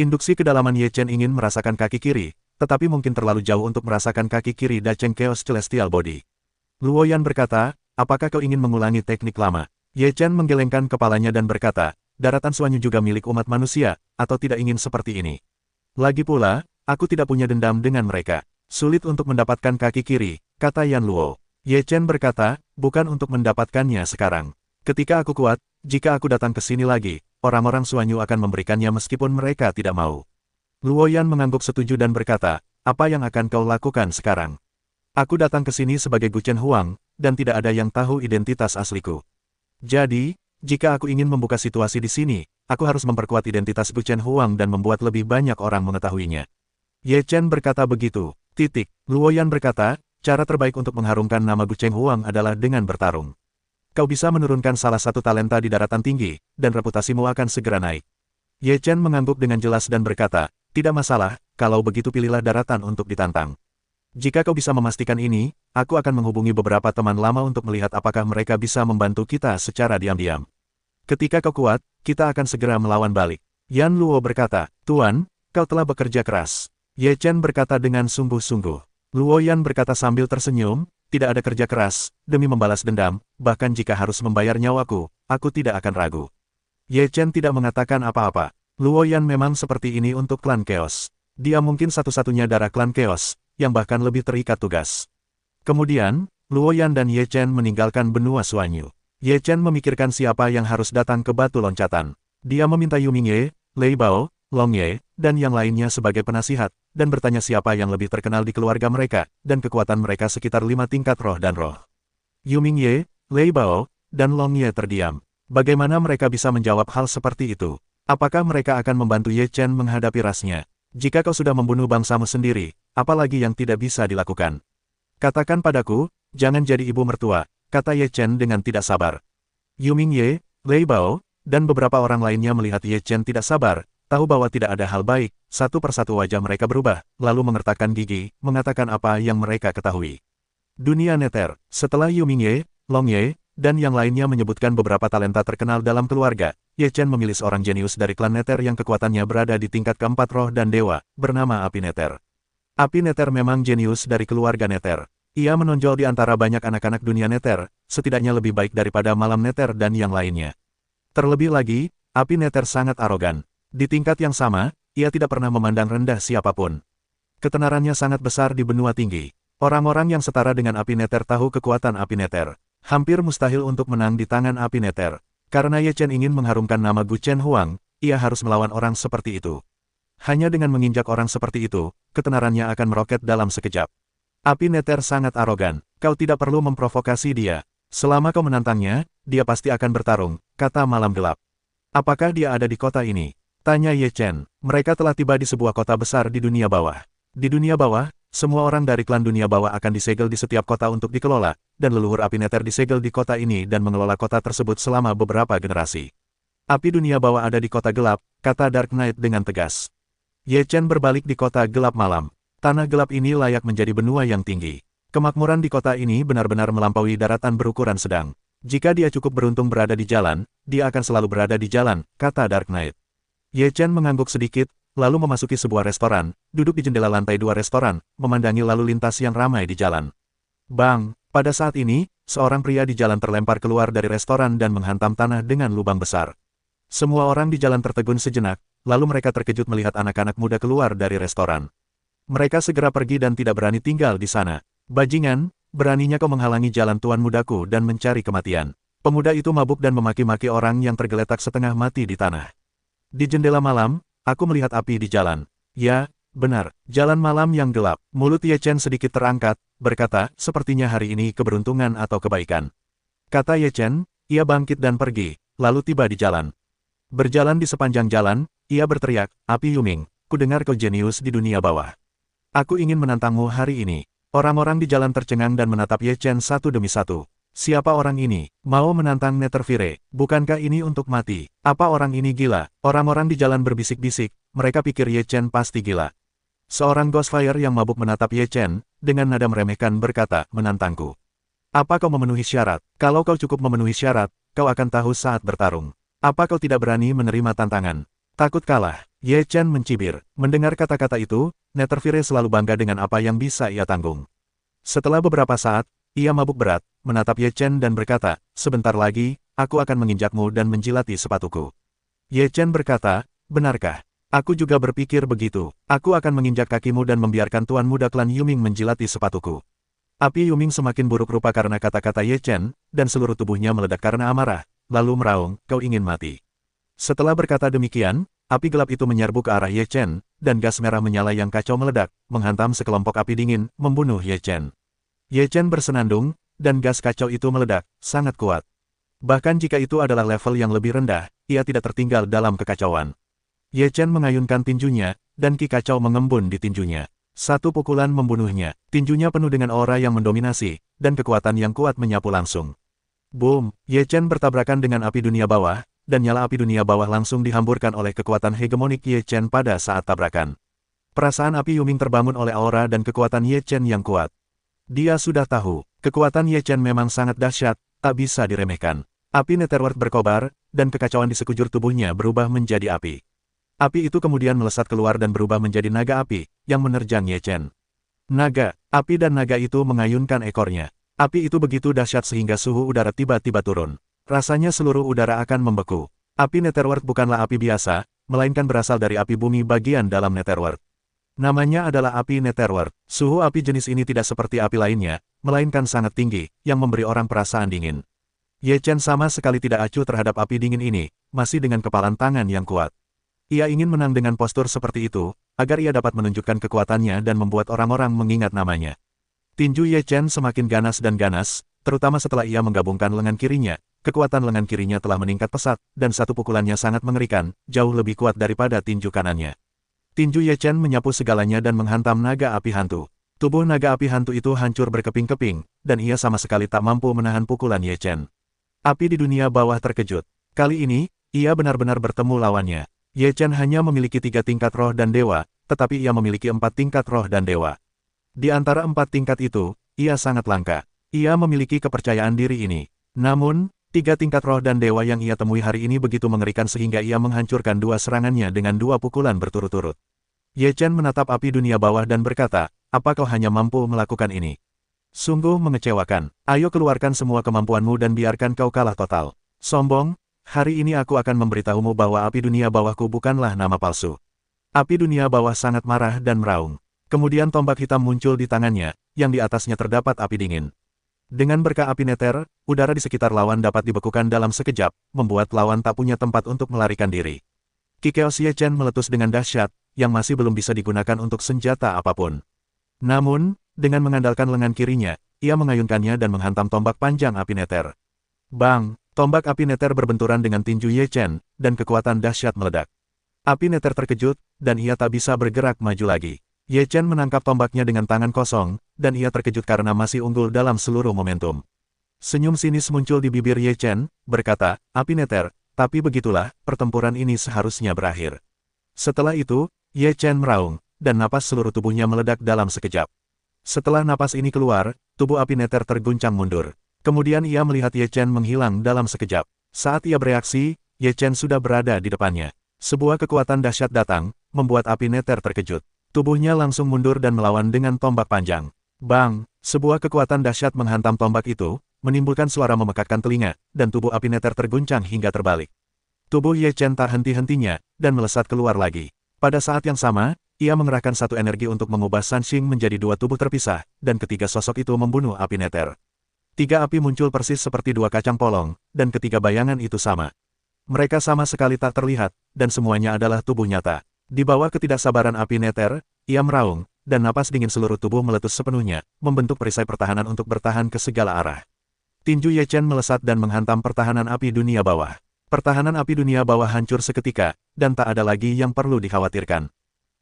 Induksi kedalaman Ye Chen ingin merasakan kaki kiri, tetapi mungkin terlalu jauh untuk merasakan kaki kiri Dacheng Chaos Celestial Body. Luo Yan berkata, apakah kau ingin mengulangi teknik lama? Ye Chen menggelengkan kepalanya dan berkata, daratan Suanyu juga milik umat manusia, atau tidak ingin seperti ini. Lagi pula, aku tidak punya dendam dengan mereka. Sulit untuk mendapatkan kaki kiri, kata Yan Luo. Ye Chen berkata, bukan untuk mendapatkannya sekarang. Ketika aku kuat, jika aku datang ke sini lagi, orang-orang Suanyu akan memberikannya meskipun mereka tidak mau. Luo Yan mengangguk setuju dan berkata, apa yang akan kau lakukan sekarang? Aku datang ke sini sebagai Gu Chen Huang, dan tidak ada yang tahu identitas asliku. Jadi, jika aku ingin membuka situasi di sini, aku harus memperkuat identitas Gu Chen Huang dan membuat lebih banyak orang mengetahuinya. Ye Chen berkata begitu. Luo Yan berkata, cara terbaik untuk mengharumkan nama Gu Chen Huang adalah dengan bertarung. Kau bisa menurunkan salah satu talenta di daratan tinggi, dan reputasimu akan segera naik. Ye Chen mengangguk dengan jelas dan berkata, tidak masalah, kalau begitu pilihlah daratan untuk ditantang. Jika kau bisa memastikan ini, aku akan menghubungi beberapa teman lama untuk melihat apakah mereka bisa membantu kita secara diam-diam. Ketika kau kuat, kita akan segera melawan balik. Yan Luo berkata, Tuan, kau telah bekerja keras. Ye Chen berkata dengan sungguh-sungguh. Luo Yan berkata sambil tersenyum, tidak ada kerja keras, demi membalas dendam, bahkan jika harus membayar nyawaku, aku tidak akan ragu. Ye Chen tidak mengatakan apa-apa. Luo Yan memang seperti ini untuk klan Chaos. Dia mungkin satu-satunya darah klan Chaos, yang bahkan lebih terikat tugas. Kemudian, Luo Yan dan Ye Chen meninggalkan benua Suanyu. Ye Chen memikirkan siapa yang harus datang ke batu loncatan. Dia meminta Yu Mingye, Lei Bao, Long Ye, dan yang lainnya sebagai penasihat, dan bertanya siapa yang lebih terkenal di keluarga mereka, dan kekuatan mereka sekitar 5 tingkat roh dan roh. Yu Mingye, Lei Bao, dan Long Ye terdiam. Bagaimana mereka bisa menjawab hal seperti itu? Apakah mereka akan membantu Ye Chen menghadapi rasnya? Jika kau sudah membunuh bangsamu sendiri, apalagi yang tidak bisa dilakukan? Katakan padaku, jangan jadi ibu mertua, kata Ye Chen dengan tidak sabar. Yu Mingye, Lei Bao, dan beberapa orang lainnya melihat Ye Chen tidak sabar, tahu bahwa tidak ada hal baik, satu persatu wajah mereka berubah, lalu mengertakkan gigi, mengatakan apa yang mereka ketahui. Dunia Nether. Setelah Yu Mingye, Long Ye, dan yang lainnya menyebutkan beberapa talenta terkenal dalam keluarga, Ye Chen memilih seorang jenius dari klan Nether yang kekuatannya berada di tingkat keempat roh dan dewa, bernama Api Nether. Api Nether memang jenius dari keluarga Nether. Ia menonjol di antara banyak anak-anak dunia Nether, setidaknya lebih baik daripada Malam Nether dan yang lainnya. Terlebih lagi, Api Nether sangat arogan. Di tingkat yang sama, ia tidak pernah memandang rendah siapapun. Ketenarannya sangat besar di benua tinggi. Orang-orang yang setara dengan Api Nether tahu kekuatan Api Nether. Hampir mustahil untuk menang di tangan Api Nether. Karena Ye Chen ingin mengharumkan nama Gu Chen Huang, ia harus melawan orang seperti itu. Hanya dengan menginjak orang seperti itu, ketenarannya akan meroket dalam sekejap. Api Nether sangat arogan, kau tidak perlu memprovokasi dia. Selama kau menantangnya, dia pasti akan bertarung, kata Malam Gelap. Apakah dia ada di kota ini? Tanya Ye Chen. Mereka telah tiba di sebuah kota besar di dunia bawah. Di dunia bawah, semua orang dari klan dunia bawah akan disegel di setiap kota untuk dikelola, dan leluhur Api Nether disegel di kota ini dan mengelola kota tersebut selama beberapa generasi. Api dunia bawah ada di kota gelap, kata Dark Knight dengan tegas. Ye Chen berbalik di kota gelap malam. Tanah gelap ini layak menjadi benua yang tinggi. Kemakmuran di kota ini benar-benar melampaui daratan berukuran sedang. Jika dia cukup beruntung berada di jalan, dia akan selalu berada di jalan, kata Dark Knight. Ye Chen mengangguk sedikit, lalu memasuki sebuah restoran, duduk di jendela lantai 2 restoran, memandangi lalu lintas yang ramai di jalan. Bang, pada saat ini, seorang pria di jalan terlempar keluar dari restoran dan menghantam tanah dengan lubang besar. Semua orang di jalan tertegun sejenak, lalu mereka terkejut melihat anak-anak muda keluar dari restoran. Mereka segera pergi dan tidak berani tinggal di sana. Bajingan, beraninya kau menghalangi jalan tuan mudaku dan mencari kematian. Pemuda itu mabuk dan memaki-maki orang yang tergeletak setengah mati di tanah. Di jendela malam, aku melihat api di jalan. Ya, benar, jalan malam yang gelap. Mulut Ye Chen sedikit terangkat, berkata, sepertinya hari ini keberuntungan atau kebaikan. Kata Ye Chen, ia bangkit dan pergi, lalu tiba di jalan. Berjalan di sepanjang jalan, ia berteriak, Api Yuming, ku dengar kau jenius di dunia bawah. Aku ingin menantangmu hari ini. Orang-orang di jalan tercengang dan menatap Ye Chen satu demi satu. Siapa orang ini? Mau menantang Netherfire? Bukankah ini untuk mati? Apa orang ini gila? Orang-orang di jalan berbisik-bisik, mereka pikir Ye Chen pasti gila. Seorang Ghostfire yang mabuk menatap Ye Chen, dengan nada meremehkan berkata, menantangku. Apa kau memenuhi syarat? Kalau kau cukup memenuhi syarat, kau akan tahu saat bertarung. Apa kau tidak berani menerima tantangan? Takut kalah? Ye Chen mencibir. Mendengar kata-kata itu, Netherfire selalu bangga dengan apa yang bisa ia tanggung. Setelah beberapa saat, ia mabuk berat, menatap Ye Chen dan berkata, sebentar lagi, aku akan menginjakmu dan menjilati sepatuku. Ye Chen berkata, benarkah? Aku juga berpikir begitu. Aku akan menginjak kakimu dan membiarkan tuan muda klan Yuming menjilati sepatuku. Api Yuming semakin buruk rupa karena kata-kata Ye Chen, dan seluruh tubuhnya meledak karena amarah, lalu meraung, kau ingin mati. Setelah berkata demikian, api gelap itu menyerbu ke arah Ye Chen, dan gas merah menyala yang kacau meledak, menghantam sekelompok api dingin, membunuh Ye Chen. Ye Chen bersenandung, dan gas kacau itu meledak, sangat kuat. Bahkan jika itu adalah level yang lebih rendah, ia tidak tertinggal dalam kekacauan. Ye Chen mengayunkan tinjunya, dan ki kacau mengembun di tinjunya. Satu pukulan membunuhnya, tinjunya penuh dengan aura yang mendominasi, dan kekuatan yang kuat menyapu langsung. Boom! Ye Chen bertabrakan dengan api dunia bawah, dan nyala api dunia bawah langsung dihamburkan oleh kekuatan hegemonik Ye Chen pada saat tabrakan. Perasaan api Yuming terbangun oleh aura dan kekuatan Ye Chen yang kuat. Dia sudah tahu, kekuatan Ye Chen memang sangat dahsyat, tak bisa diremehkan. Api Netherworld berkobar, dan kekacauan di sekujur tubuhnya berubah menjadi api. Api itu kemudian melesat keluar dan berubah menjadi naga api, yang menerjang Ye Chen. Naga, api dan naga itu mengayunkan ekornya. Api itu begitu dahsyat sehingga suhu udara tiba-tiba turun. Rasanya seluruh udara akan membeku. Api Netherworld bukanlah api biasa, melainkan berasal dari api bumi bagian dalam Netherworld. Namanya adalah api Netherworld. Suhu api jenis ini tidak seperti api lainnya, melainkan sangat tinggi, yang memberi orang perasaan dingin. Ye Chen sama sekali tidak acuh terhadap api dingin ini, masih dengan kepalan tangan yang kuat. Ia ingin menang dengan postur seperti itu, agar ia dapat menunjukkan kekuatannya dan membuat orang-orang mengingat namanya. Tinju Ye Chen semakin ganas dan ganas, terutama setelah ia menggabungkan lengan kirinya. Kekuatan lengan kirinya telah meningkat pesat, dan satu pukulannya sangat mengerikan, jauh lebih kuat daripada tinju kanannya. Tinju Ye Chen menyapu segalanya dan menghantam naga api hantu. Tubuh naga api hantu itu hancur berkeping-keping, dan ia sama sekali tak mampu menahan pukulan Ye Chen. Api di dunia bawah terkejut. Kali ini, ia benar-benar bertemu lawannya. Ye Chen hanya memiliki 3 tingkat roh dan dewa, tetapi ia memiliki 4 tingkat roh dan dewa. Di antara 4 tingkat itu, ia sangat langka. Ia memiliki kepercayaan diri ini. Namun, 3 tingkat roh dan dewa yang ia temui hari ini begitu mengerikan sehingga ia menghancurkan 2 serangannya dengan 2 pukulan berturut-turut. Ye Chen menatap api dunia bawah dan berkata, apa kau hanya mampu melakukan ini? Sungguh mengecewakan. Ayo keluarkan semua kemampuanmu dan biarkan kau kalah total. Sombong, hari ini aku akan memberitahumu bahwa api dunia bawahku bukanlah nama palsu. Api dunia bawah sangat marah dan meraung. Kemudian tombak hitam muncul di tangannya, yang di atasnya terdapat api dingin. Dengan berkah api neter, udara di sekitar lawan dapat dibekukan dalam sekejap, membuat lawan tak punya tempat untuk melarikan diri. Ki Chaos Ye Chen meletus dengan dahsyat, yang masih belum bisa digunakan untuk senjata apapun. Namun, dengan mengandalkan lengan kirinya, ia mengayunkannya dan menghantam tombak panjang api neter. Bang! Tombak api neter berbenturan dengan tinju Ye Chen, dan kekuatan dahsyat meledak. Api neter terkejut, dan ia tak bisa bergerak maju lagi. Ye Chen menangkap tombaknya dengan tangan kosong, dan ia terkejut karena masih unggul dalam seluruh momentum. Senyum sinis muncul di bibir Ye Chen, berkata, api neter, tapi begitulah, pertempuran ini seharusnya berakhir. Setelah itu, Ye Chen meraung, dan napas seluruh tubuhnya meledak dalam sekejap. Setelah napas ini keluar, tubuh api neter terguncang mundur. Kemudian ia melihat Ye Chen menghilang dalam sekejap. Saat ia bereaksi, Ye Chen sudah berada di depannya. Sebuah kekuatan dahsyat datang, membuat api neter terkejut. Tubuhnya langsung mundur dan melawan dengan tombak panjang. Bang! Sebuah kekuatan dahsyat menghantam tombak itu, menimbulkan suara memekakkan telinga, dan tubuh api neter terguncang hingga terbalik. Tubuh Ye Chen tak henti-hentinya, dan melesat keluar lagi. Pada saat yang sama, ia mengerahkan satu energi untuk mengubah Sanxing menjadi dua tubuh terpisah, dan ketiga sosok itu membunuh api neter. Tiga api muncul persis seperti dua kacang polong, dan ketiga bayangan itu sama. Mereka sama sekali tak terlihat, dan semuanya adalah tubuh nyata. Di bawah ketidaksabaran api neter, ia meraung, dan napas dingin seluruh tubuh meletus sepenuhnya, membentuk perisai pertahanan untuk bertahan ke segala arah. Tinju Ye Chen melesat dan menghantam pertahanan api dunia bawah. Pertahanan api dunia bawah hancur seketika, dan tak ada lagi yang perlu dikhawatirkan.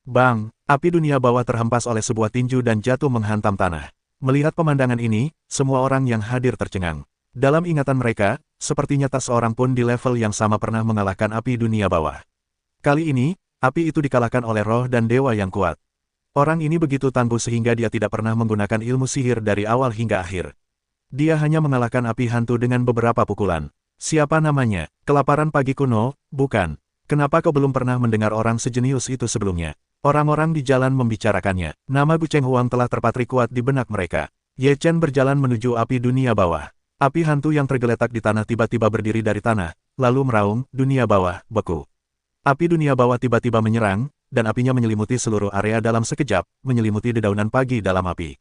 Bang! Api dunia bawah terhempas oleh sebuah tinju dan jatuh menghantam tanah. Melihat pemandangan ini, semua orang yang hadir tercengang. Dalam ingatan mereka, sepertinya tak seorang pun di level yang sama pernah mengalahkan api dunia bawah. Kali ini, api itu dikalahkan oleh roh dan dewa yang kuat. Orang ini begitu tangguh sehingga dia tidak pernah menggunakan ilmu sihir dari awal hingga akhir. Dia hanya mengalahkan api hantu dengan beberapa pukulan. Siapa namanya? Kelaparan pagi kuno? Bukan. Kenapa kau belum pernah mendengar orang sejenius itu sebelumnya? Orang-orang di jalan membicarakannya. Nama Gu Chenghuang telah terpatri kuat di benak mereka. Ye Chen berjalan menuju api dunia bawah. Api hantu yang tergeletak di tanah tiba-tiba berdiri dari tanah, lalu meraung, dunia bawah, beku. Api dunia bawah tiba-tiba menyerang, dan apinya menyelimuti seluruh area dalam sekejap, menyelimuti dedaunan pagi dalam api.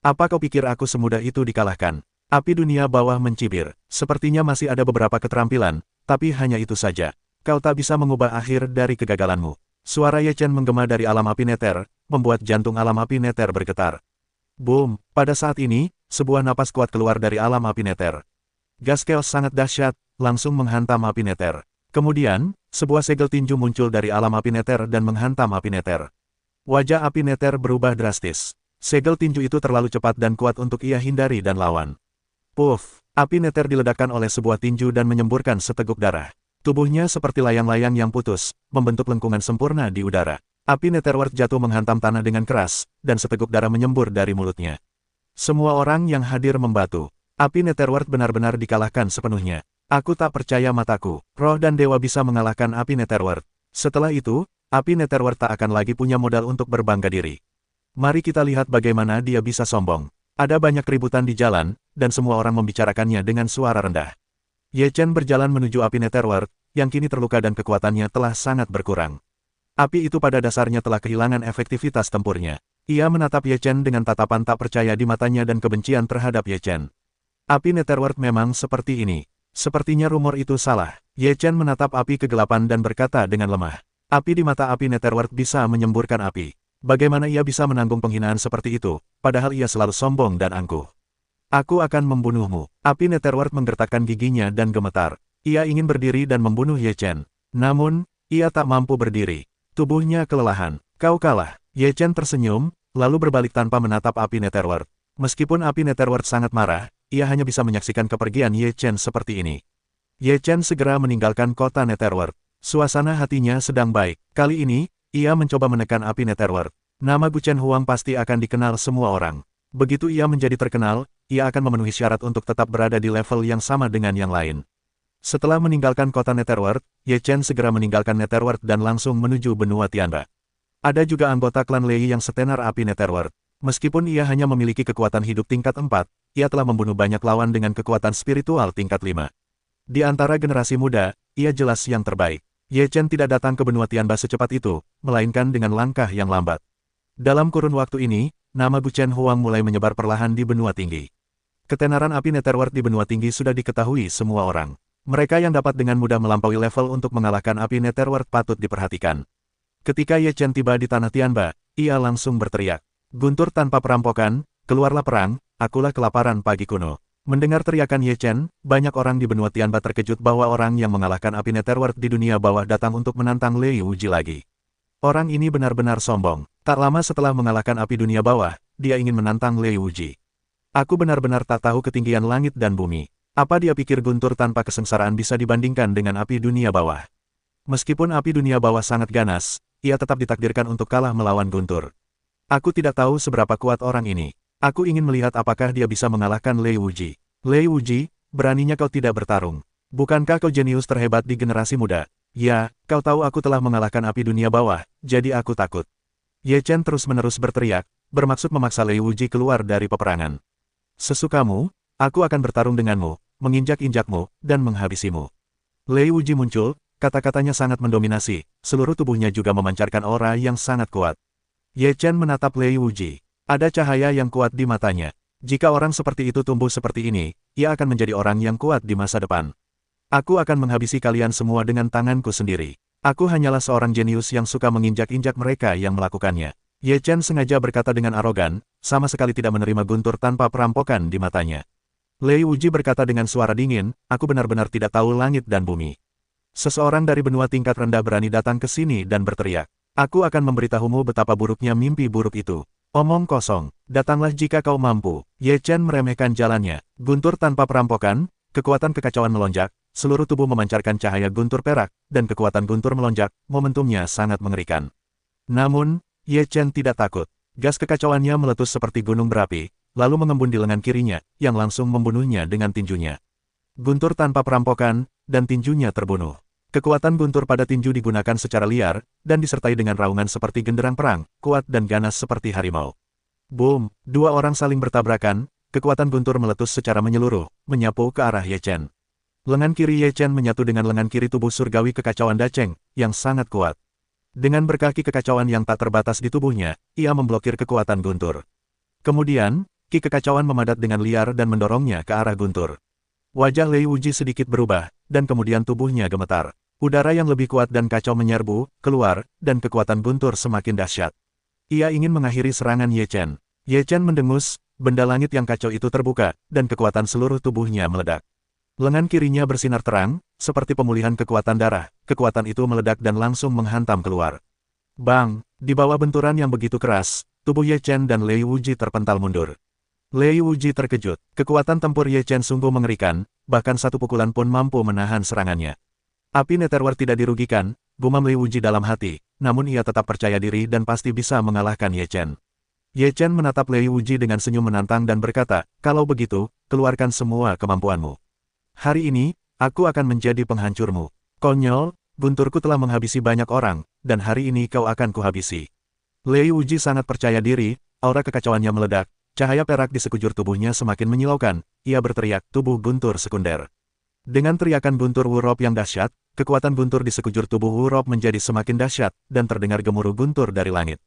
Apa kau pikir aku semudah itu dikalahkan? Api dunia bawah mencibir. Sepertinya masih ada beberapa keterampilan, tapi hanya itu saja. Kau tak bisa mengubah akhir dari kegagalanmu. Suara Ye Chen menggema dari alam api neter, membuat jantung alam api neter bergetar. Boom! Pada saat ini, sebuah napas kuat keluar dari alam api neter. Gas chaos sangat dahsyat, langsung menghantam api neter. Kemudian, sebuah segel tinju muncul dari alam api neter dan menghantam api neter. Wajah api neter berubah drastis. Segel tinju itu terlalu cepat dan kuat untuk ia hindari dan lawan. Puff! Api neter diledakkan oleh sebuah tinju dan menyemburkan seteguk darah. Tubuhnya seperti layang-layang yang putus, membentuk lengkungan sempurna di udara. Api Netherworld jatuh menghantam tanah dengan keras, dan seteguk darah menyembur dari mulutnya. Semua orang yang hadir membatu. Api Netherworld benar-benar dikalahkan sepenuhnya. Aku tak percaya mataku. Roh dan dewa bisa mengalahkan api Netherworld. Setelah itu, api Netherworld tak akan lagi punya modal untuk berbangga diri. Mari kita lihat bagaimana dia bisa sombong. Ada banyak keributan di jalan, dan semua orang membicarakannya dengan suara rendah. Ye Chen berjalan menuju api Netherworld, yang kini terluka dan kekuatannya telah sangat berkurang. Api itu pada dasarnya telah kehilangan efektivitas tempurnya. Ia menatap Ye Chen dengan tatapan tak percaya di matanya dan kebencian terhadap Ye Chen. Api Netherworld memang seperti ini. Sepertinya rumor itu salah. Ye Chen menatap api kegelapan dan berkata dengan lemah. Api di mata api Netherworld bisa menyemburkan api. Bagaimana ia bisa menanggung penghinaan seperti itu, padahal ia selalu sombong dan angkuh. Aku akan membunuhmu. Api Netherworld menggertakkan giginya dan gemetar. Ia ingin berdiri dan membunuh Ye Chen. Namun, ia tak mampu berdiri. Tubuhnya kelelahan. Kau kalah. Ye Chen tersenyum, lalu berbalik tanpa menatap api Netherworld. Meskipun api Netherworld sangat marah, ia hanya bisa menyaksikan kepergian Ye Chen seperti ini. Ye Chen segera meninggalkan kota Netherworld. Suasana hatinya sedang baik. Kali ini, ia mencoba menekan api Netherworld. Nama Gu Chenghuang pasti akan dikenal semua orang. Begitu ia menjadi terkenal, ia akan memenuhi syarat untuk tetap berada di level yang sama dengan yang lain. Setelah meninggalkan kota Netherworld, Ye Chen segera meninggalkan Netherworld dan langsung menuju benua Tianba. Ada juga anggota klan Lei yang setenar api Netherworld. Meskipun ia hanya memiliki kekuatan hidup tingkat 4, ia telah membunuh banyak lawan dengan kekuatan spiritual tingkat 5. Di antara generasi muda, ia jelas yang terbaik. Ye Chen tidak datang ke benua Tianba secepat itu, melainkan dengan langkah yang lambat. Dalam kurun waktu ini, nama Gu Chenghuang mulai menyebar perlahan di benua tinggi. Ketenaran api Netherworld di benua tinggi sudah diketahui semua orang. Mereka yang dapat dengan mudah melampaui level untuk mengalahkan api Netherworld patut diperhatikan. Ketika Ye Chen tiba di tanah Tianba, ia langsung berteriak. Guntur tanpa perampokan, keluarlah perang, akulah kelaparan pagi kuno. Mendengar teriakan Ye Chen, banyak orang di benua Tianba terkejut bahwa orang yang mengalahkan api Netherworld di dunia bawah datang untuk menantang Lei Wuji lagi. Orang ini benar-benar sombong. Tak lama setelah mengalahkan api dunia bawah, dia ingin menantang Lei Wuji. Aku benar-benar tak tahu ketinggian langit dan bumi. Apa dia pikir Guntur tanpa kesengsaraan bisa dibandingkan dengan api dunia bawah? Meskipun api dunia bawah sangat ganas, ia tetap ditakdirkan untuk kalah melawan Guntur. Aku tidak tahu seberapa kuat orang ini. Aku ingin melihat apakah dia bisa mengalahkan Lei Wuji. Lei Wuji, beraninya kau tidak bertarung. Bukankah kau jenius terhebat di generasi muda? Ya, kau tahu aku telah mengalahkan api dunia bawah, jadi aku takut. Ye Chen terus-menerus berteriak, bermaksud memaksa Lei Wuji keluar dari peperangan. Sesukamu, aku akan bertarung denganmu, menginjak-injakmu, dan menghabisimu. Lei Wuji muncul, kata-katanya sangat mendominasi, seluruh tubuhnya juga memancarkan aura yang sangat kuat. Ye Chen menatap Lei Wuji. Ada cahaya yang kuat di matanya. Jika orang seperti itu tumbuh seperti ini, ia akan menjadi orang yang kuat di masa depan. Aku akan menghabisi kalian semua dengan tanganku sendiri. Aku hanyalah seorang jenius yang suka menginjak-injak mereka yang melakukannya. Ye Chen sengaja berkata dengan arogan, sama sekali tidak menerima guntur tanpa perampokan di matanya. Lei Wuji berkata dengan suara dingin, aku benar-benar tidak tahu langit dan bumi. Seseorang dari benua tingkat rendah berani datang ke sini dan berteriak. Aku akan memberitahumu betapa buruknya mimpi buruk itu. Omong kosong, datanglah jika kau mampu. Ye Chen meremehkan jalannya. Guntur tanpa perampokan, kekuatan kekacauan melonjak, seluruh tubuh memancarkan cahaya guntur perak, dan kekuatan guntur melonjak, momentumnya sangat mengerikan. Namun, Ye Chen tidak takut. Gas kekacauannya meletus seperti gunung berapi, lalu mengembun di lengan kirinya, yang langsung membunuhnya dengan tinjunya. Guntur tanpa perampokan, dan tinjunya terbunuh. Kekuatan guntur pada tinju digunakan secara liar, dan disertai dengan raungan seperti genderang perang, kuat dan ganas seperti harimau. Boom! Dua orang saling bertabrakan, kekuatan guntur meletus secara menyeluruh, menyapu ke arah Ye Chen. Lengan kiri Ye Chen menyatu dengan lengan kiri tubuh surgawi kekacauan Dacheng, yang sangat kuat. Dengan berkaki kekacauan yang tak terbatas di tubuhnya, ia memblokir kekuatan guntur. Kemudian, ki kekacauan memadat dengan liar dan mendorongnya ke arah guntur. Wajah Lei Wuji sedikit berubah, dan kemudian tubuhnya gemetar. Udara yang lebih kuat dan kacau menyerbu, keluar, dan kekuatan guntur semakin dahsyat. Ia ingin mengakhiri serangan Ye Chen. Ye Chen mendengus, benda langit yang kacau itu terbuka, dan kekuatan seluruh tubuhnya meledak. Lengan kirinya bersinar terang, seperti pemulihan kekuatan darah, kekuatan itu meledak dan langsung menghantam keluar. Bang! Di bawah benturan yang begitu keras, tubuh Ye Chen dan Lei Wuji terpental mundur. Lei Wuji terkejut, kekuatan tempur Ye Chen sungguh mengerikan, bahkan satu pukulan pun mampu menahan serangannya. Api Netherworld tidak dirugikan, gumam Lei Wuji dalam hati, namun ia tetap percaya diri dan pasti bisa mengalahkan Ye Chen. Ye Chen menatap Lei Wuji dengan senyum menantang dan berkata, kalau begitu, keluarkan semua kemampuanmu. Hari ini, aku akan menjadi penghancurmu. Konyol, gunturku telah menghabisi banyak orang, dan hari ini kau akan kuhabisi. Lei Wuji sangat percaya diri, aura kekacauannya meledak, cahaya perak di sekujur tubuhnya semakin menyilaukan, ia berteriak, tubuh guntur sekunder. Dengan teriakan guntur Wurop yang dahsyat, kekuatan guntur di sekujur tubuh Wurop menjadi semakin dahsyat, dan terdengar gemuruh guntur dari langit.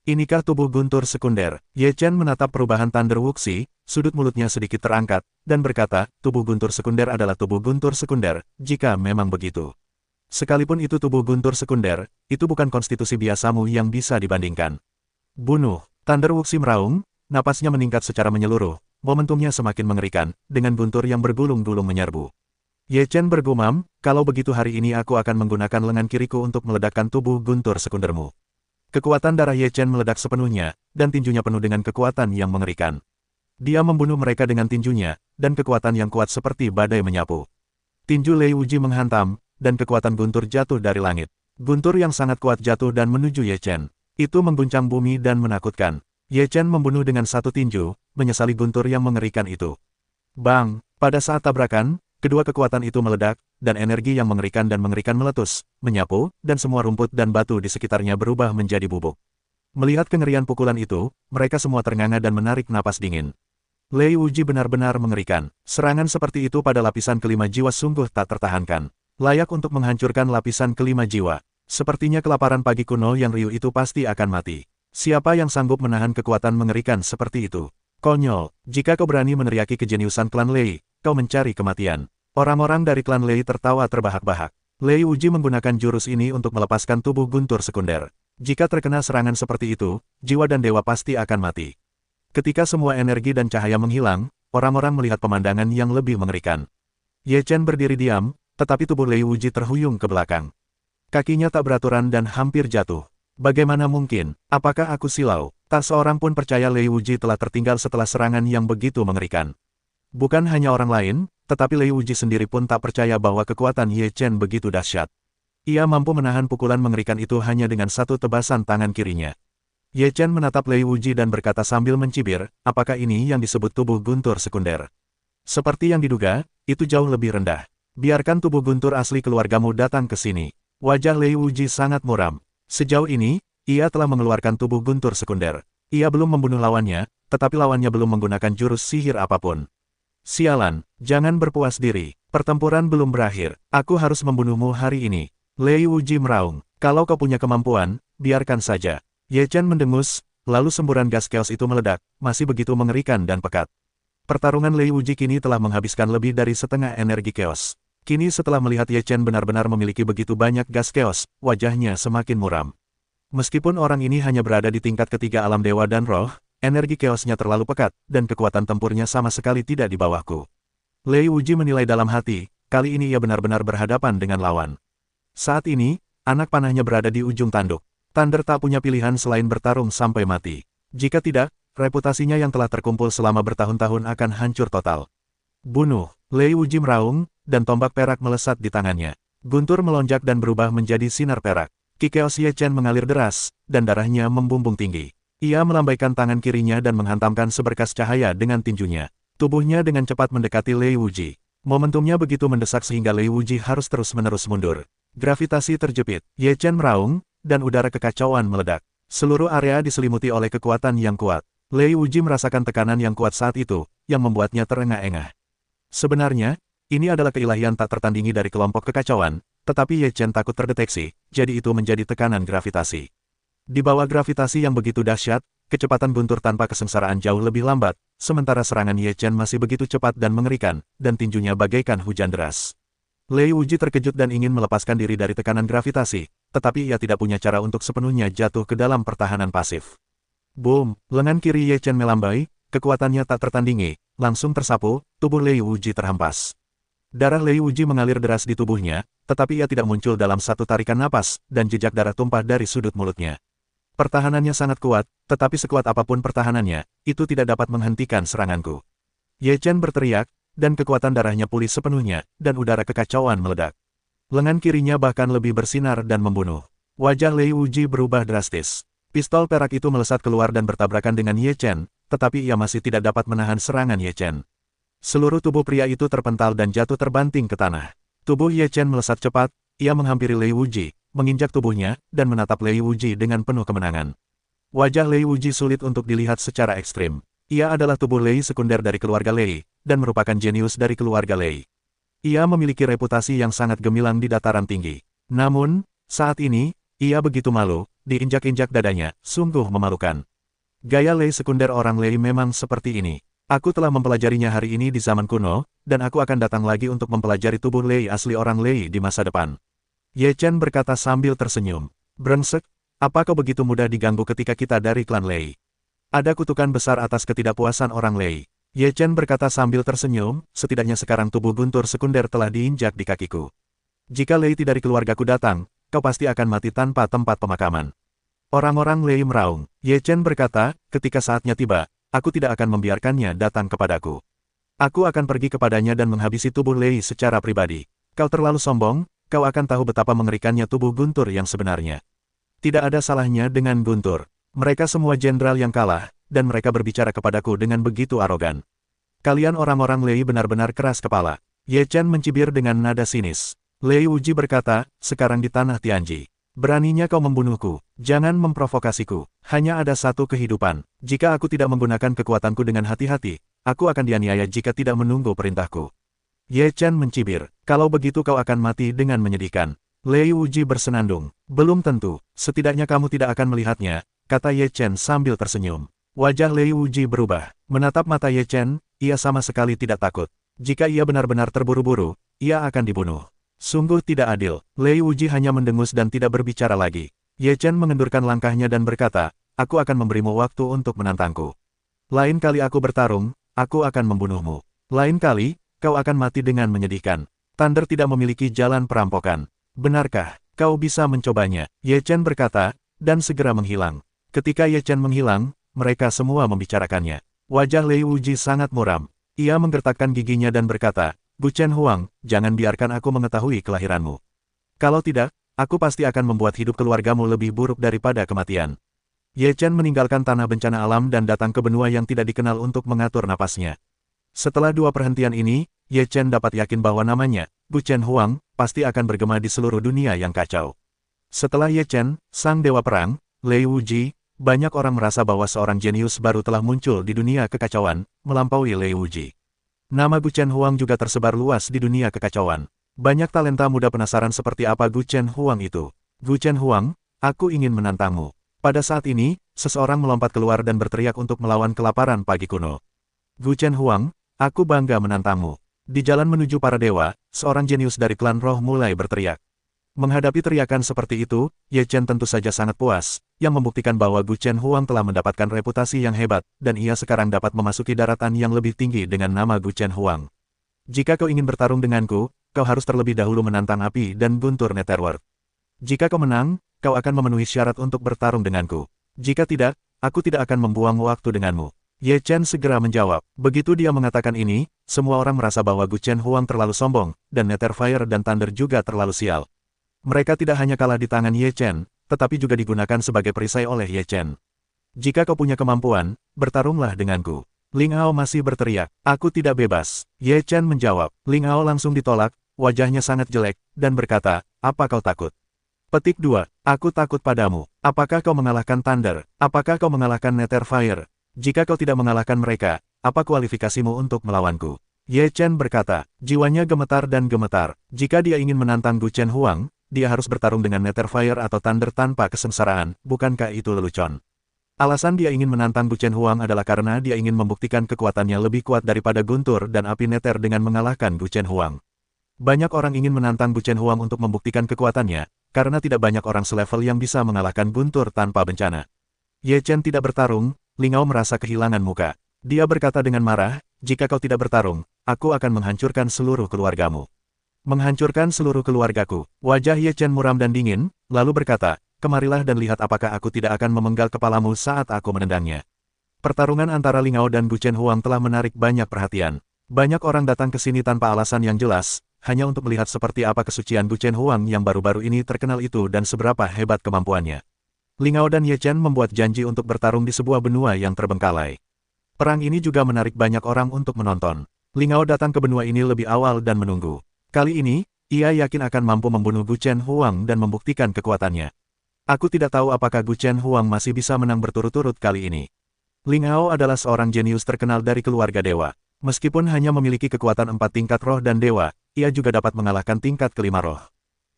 Inikah tubuh guntur sekunder? Ye Chen menatap perubahan Thunder Wuxi, sudut mulutnya sedikit terangkat, dan berkata, tubuh guntur sekunder adalah tubuh guntur sekunder, jika memang begitu. Sekalipun itu tubuh guntur sekunder, itu bukan konstitusi biasamu yang bisa dibandingkan. Bunuh! Thunder Wuxi meraung, napasnya meningkat secara menyeluruh, momentumnya semakin mengerikan, dengan guntur yang bergulung-gulung menyerbu. Ye Chen bergumam, kalau begitu hari ini aku akan menggunakan lengan kiriku untuk meledakkan tubuh guntur sekundermu. Kekuatan darah Ye Chen meledak sepenuhnya, dan tinjunya penuh dengan kekuatan yang mengerikan. Dia membunuh mereka dengan tinjunya, dan kekuatan yang kuat seperti badai menyapu. Tinju Lei Wuji menghantam, dan kekuatan guntur jatuh dari langit. Guntur yang sangat kuat jatuh dan menuju Ye Chen. Itu mengguncang bumi dan menakutkan. Ye Chen membunuh dengan satu tinju, menyesali guntur yang mengerikan itu. Bang! Pada saat tabrakan, kedua kekuatan itu meledak, dan energi yang mengerikan meletus, menyapu, dan semua rumput dan batu di sekitarnya berubah menjadi bubuk. Melihat kengerian pukulan itu, mereka semua ternganga dan menarik napas dingin. Lei Wuji benar-benar mengerikan. Serangan seperti itu pada lapisan kelima jiwa sungguh tak tertahankan. Layak untuk menghancurkan lapisan kelima jiwa. Sepertinya kelaparan pagi kuno yang riuh itu pasti akan mati. Siapa yang sanggup menahan kekuatan mengerikan seperti itu? Konyol, jika kau berani meneriaki kejeniusan klan Lei, kau mencari kematian. Orang-orang dari klan Lei tertawa terbahak-bahak. Lei Wuji menggunakan jurus ini untuk melepaskan tubuh guntur sekunder. Jika terkena serangan seperti itu, jiwa dan dewa pasti akan mati. Ketika semua energi dan cahaya menghilang, orang-orang melihat pemandangan yang lebih mengerikan. Ye Chen berdiri diam, tetapi tubuh Lei Wuji terhuyung ke belakang. Kakinya tak beraturan dan hampir jatuh. Bagaimana mungkin? Apakah aku silau? Tak seorang pun percaya Lei Wuji telah tertinggal setelah serangan yang begitu mengerikan. Bukan hanya orang lain, tetapi Lei Wuji sendiri pun tak percaya bahwa kekuatan Ye Chen begitu dahsyat. Ia mampu menahan pukulan mengerikan itu hanya dengan satu tebasan tangan kirinya. Ye Chen menatap Lei Wuji dan berkata sambil mencibir, apakah ini yang disebut tubuh guntur sekunder? Seperti yang diduga, itu jauh lebih rendah. Biarkan tubuh guntur asli keluargamu datang ke sini. Wajah Lei Wuji sangat muram. Sejauh ini, ia telah mengeluarkan tubuh guntur sekunder. Ia belum membunuh lawannya, tetapi lawannya belum menggunakan jurus sihir apapun. Sialan, jangan berpuas diri. Pertempuran belum berakhir. Aku harus membunuhmu hari ini. Lei Wuji meraung. Kalau kau punya kemampuan, biarkan saja. Ye Chen mendengus, lalu semburan gas chaos itu meledak, masih begitu mengerikan dan pekat. Pertarungan Lei Wuji kini telah menghabiskan lebih dari setengah energi chaos. Kini setelah melihat Ye Chen benar-benar memiliki begitu banyak gas chaos, wajahnya semakin muram. Meskipun orang ini hanya berada di tingkat ketiga alam dewa dan roh, energi chaosnya terlalu pekat, dan kekuatan tempurnya sama sekali tidak di bawahku. Lei Wuji menilai dalam hati, kali ini ia benar-benar berhadapan dengan lawan. Saat ini, anak panahnya berada di ujung tanduk. Thunder tak punya pilihan selain bertarung sampai mati. Jika tidak, reputasinya yang telah terkumpul selama bertahun-tahun akan hancur total. Bunuh, Lei Wuji meraung, dan tombak perak melesat di tangannya. Guntur melonjak dan berubah menjadi sinar perak. Ki Chaos Ye Chen mengalir deras, dan darahnya membumbung tinggi. Ia melambaikan tangan kirinya dan menghantamkan seberkas cahaya dengan tinjunya. Tubuhnya dengan cepat mendekati Lei Wuji. Momentumnya begitu mendesak sehingga Lei Wuji harus terus-menerus mundur. Gravitasi terjepit, Ye Chen meraung, dan udara kekacauan meledak. Seluruh area diselimuti oleh kekuatan yang kuat. Lei Wuji merasakan tekanan yang kuat saat itu, yang membuatnya terengah-engah. Sebenarnya, ini adalah keilahian tak tertandingi dari kelompok kekacauan, tetapi Ye Chen takut terdeteksi, jadi itu menjadi tekanan gravitasi. Di bawah gravitasi yang begitu dahsyat, kecepatan guntur tanpa kesengsaraan jauh lebih lambat, sementara serangan Ye Chen masih begitu cepat dan mengerikan, dan tinjunya bagaikan hujan deras. Lei Wuji terkejut dan ingin melepaskan diri dari tekanan gravitasi, tetapi ia tidak punya cara untuk sepenuhnya jatuh ke dalam pertahanan pasif. Boom, lengan kiri Ye Chen melambai, kekuatannya tak tertandingi, langsung tersapu, tubuh Lei Wuji terhempas. Darah Lei Wuji mengalir deras di tubuhnya, tetapi ia tidak muncul dalam satu tarikan napas, dan jejak darah tumpah dari sudut mulutnya. Pertahanannya sangat kuat, tetapi sekuat apapun pertahanannya, itu tidak dapat menghentikan seranganku. Ye Chen berteriak, dan kekuatan darahnya pulih sepenuhnya, dan udara kekacauan meledak. Lengan kirinya bahkan lebih bersinar dan membunuh. Wajah Lei Wuji berubah drastis. Pistol perak itu melesat keluar dan bertabrakan dengan Ye Chen, tetapi ia masih tidak dapat menahan serangan Ye Chen. Seluruh tubuh pria itu terpental dan jatuh terbanting ke tanah. Tubuh Ye Chen melesat cepat, ia menghampiri Lei Wuji, menginjak tubuhnya, dan menatap Lei Wuji dengan penuh kemenangan. Wajah Lei Wuji sulit untuk dilihat secara ekstrim. Ia adalah tubuh Lei sekunder dari keluarga Lei, dan merupakan jenius dari keluarga Lei. Ia memiliki reputasi yang sangat gemilang di dataran tinggi. Namun, saat ini, ia begitu malu, diinjak-injak dadanya, sungguh memalukan. Gaya Lei sekunder orang Lei memang seperti ini. Aku telah mempelajarinya hari ini di zaman kuno, dan aku akan datang lagi untuk mempelajari tubuh Lei asli orang Lei di masa depan. Ye Chen berkata sambil tersenyum. Brengsek, apa kau begitu mudah diganggu ketika kita dari klan Lei? Ada kutukan besar atas ketidakpuasan orang Lei. Ye Chen berkata sambil tersenyum, setidaknya sekarang tubuh guntur sekunder telah diinjak di kakiku. Jika Lei dari keluargaku datang, kau pasti akan mati tanpa tempat pemakaman. Orang-orang Lei meraung. Ye Chen berkata, ketika saatnya tiba, aku tidak akan membiarkannya datang kepadaku. Aku akan pergi kepadanya dan menghabisi tubuh Lei secara pribadi. Kau terlalu sombong, kau akan tahu betapa mengerikannya tubuh guntur yang sebenarnya. Tidak ada salahnya dengan guntur. Mereka semua jenderal yang kalah, dan mereka berbicara kepadaku dengan begitu arogan. Kalian orang-orang Lei benar-benar keras kepala. Ye Chen mencibir dengan nada sinis. Lei Wuji berkata, sekarang di tanah Tianji. Beraninya kau membunuhku, jangan memprovokasiku. Hanya ada satu kehidupan. Jika aku tidak menggunakan kekuatanku dengan hati-hati, aku akan dianiaya jika tidak menunggu perintahku. Ye Chen mencibir, kalau begitu kau akan mati dengan menyedihkan. Lei Wuji bersenandung. Belum tentu, setidaknya kamu tidak akan melihatnya, kata Ye Chen sambil tersenyum. Wajah Lei Wuji berubah. Menatap mata Ye Chen, ia sama sekali tidak takut. Jika ia benar-benar terburu-buru, ia akan dibunuh. Sungguh tidak adil. Lei Wuji hanya mendengus dan tidak berbicara lagi. Ye Chen mengendurkan langkahnya dan berkata, aku akan memberimu waktu untuk menantangku. Lain kali aku bertarung, aku akan membunuhmu. Lain kali, kau akan mati dengan menyedihkan. Thunder tidak memiliki jalan perampokan. Benarkah, kau bisa mencobanya? Ye Chen berkata, dan segera menghilang. Ketika Ye Chen menghilang, mereka semua membicarakannya. Wajah Lei Wuji sangat muram. Ia menggertakkan giginya dan berkata, Bu Chen Huang, jangan biarkan aku mengetahui kelahiranmu. Kalau tidak, aku pasti akan membuat hidup keluargamu lebih buruk daripada kematian. Ye Chen meninggalkan tanah bencana alam dan datang ke benua yang tidak dikenal untuk mengatur napasnya. Setelah dua perhentian ini, Ye Chen dapat yakin bahwa namanya, Bu Chen Huang, pasti akan bergema di seluruh dunia yang kacau. Setelah Ye Chen, sang dewa perang, Lei Wuji, banyak orang merasa bahwa seorang jenius baru telah muncul di dunia kekacauan, melampaui Lei Wuji. Nama Gu Chen Huang juga tersebar luas di dunia kekacauan. Banyak talenta muda penasaran seperti apa Gu Chen Huang itu. Gu Chen Huang, aku ingin menantangmu. Pada saat ini, seseorang melompat keluar dan berteriak untuk melawan kelaparan pagi kuno. Gu Chen Huang, aku bangga menantangmu. Di jalan menuju para dewa, seorang jenius dari klan roh mulai berteriak. Menghadapi teriakan seperti itu, Ye Chen tentu saja sangat puas, yang membuktikan bahwa Gu Chen Huang telah mendapatkan reputasi yang hebat, dan ia sekarang dapat memasuki daratan yang lebih tinggi dengan nama Gu Chen Huang. Jika kau ingin bertarung denganku, kau harus terlebih dahulu menantang api dan guntur Netherworld. Jika kau menang, kau akan memenuhi syarat untuk bertarung denganku. Jika tidak, aku tidak akan membuang waktu denganmu. Ye Chen segera menjawab. Begitu dia mengatakan ini, semua orang merasa bahwa Gu Chen Huang terlalu sombong, dan Netherfire dan Thunder juga terlalu sial. Mereka tidak hanya kalah di tangan Ye Chen, tetapi juga digunakan sebagai perisai oleh Ye Chen. Jika kau punya kemampuan, bertarunglah denganku. Ling Hao masih berteriak, aku tidak bebas. Ye Chen menjawab. Ling Hao langsung ditolak, wajahnya sangat jelek, dan berkata, apa kau takut? Petik 2. Aku takut padamu. Apakah kau mengalahkan Thunder? Apakah kau mengalahkan Netherfire? Jika kau tidak mengalahkan mereka, apa kualifikasimu untuk melawanku? Ye Chen berkata, jiwanya gemetar dan gemetar. Jika dia ingin menantang Gu Chen Huang, dia harus bertarung dengan Netherfire atau Thunder tanpa kesengsaraan, bukankah itu lelucon? Alasan dia ingin menantang Gu Chen Huang adalah karena dia ingin membuktikan kekuatannya lebih kuat daripada guntur dan api Nether dengan mengalahkan Gu Chen Huang. Banyak orang ingin menantang Gu Chen Huang untuk membuktikan kekuatannya, karena tidak banyak orang selevel yang bisa mengalahkan guntur tanpa bencana. Ye Chen tidak bertarung, Ling Hao merasa kehilangan muka. Dia berkata dengan marah, jika kau tidak bertarung, aku akan menghancurkan seluruh keluargamu. Menghancurkan seluruh keluargaku. Wajah Ye Chen muram dan dingin, lalu berkata, kemarilah dan lihat apakah aku tidak akan memenggal kepalamu saat aku menendangnya. Pertarungan antara Ling Hao dan Gu Chen Huang telah menarik banyak perhatian. Banyak orang datang ke sini tanpa alasan yang jelas, hanya untuk melihat seperti apa kesucian Gu Chen Huang yang baru-baru ini terkenal itu dan seberapa hebat kemampuannya. Ling Hao dan Ye Chen membuat janji untuk bertarung di sebuah benua yang terbengkalai. Perang ini juga menarik banyak orang untuk menonton. Ling Hao datang ke benua ini lebih awal dan menunggu. Kali ini, ia yakin akan mampu membunuh Gu Chen Huang dan membuktikan kekuatannya. Aku tidak tahu apakah Gu Chen Huang masih bisa menang berturut-turut kali ini. Ling Hao adalah seorang jenius terkenal dari keluarga dewa. Meskipun hanya memiliki kekuatan 4 tingkat roh dan dewa, ia juga dapat mengalahkan tingkat kelima roh.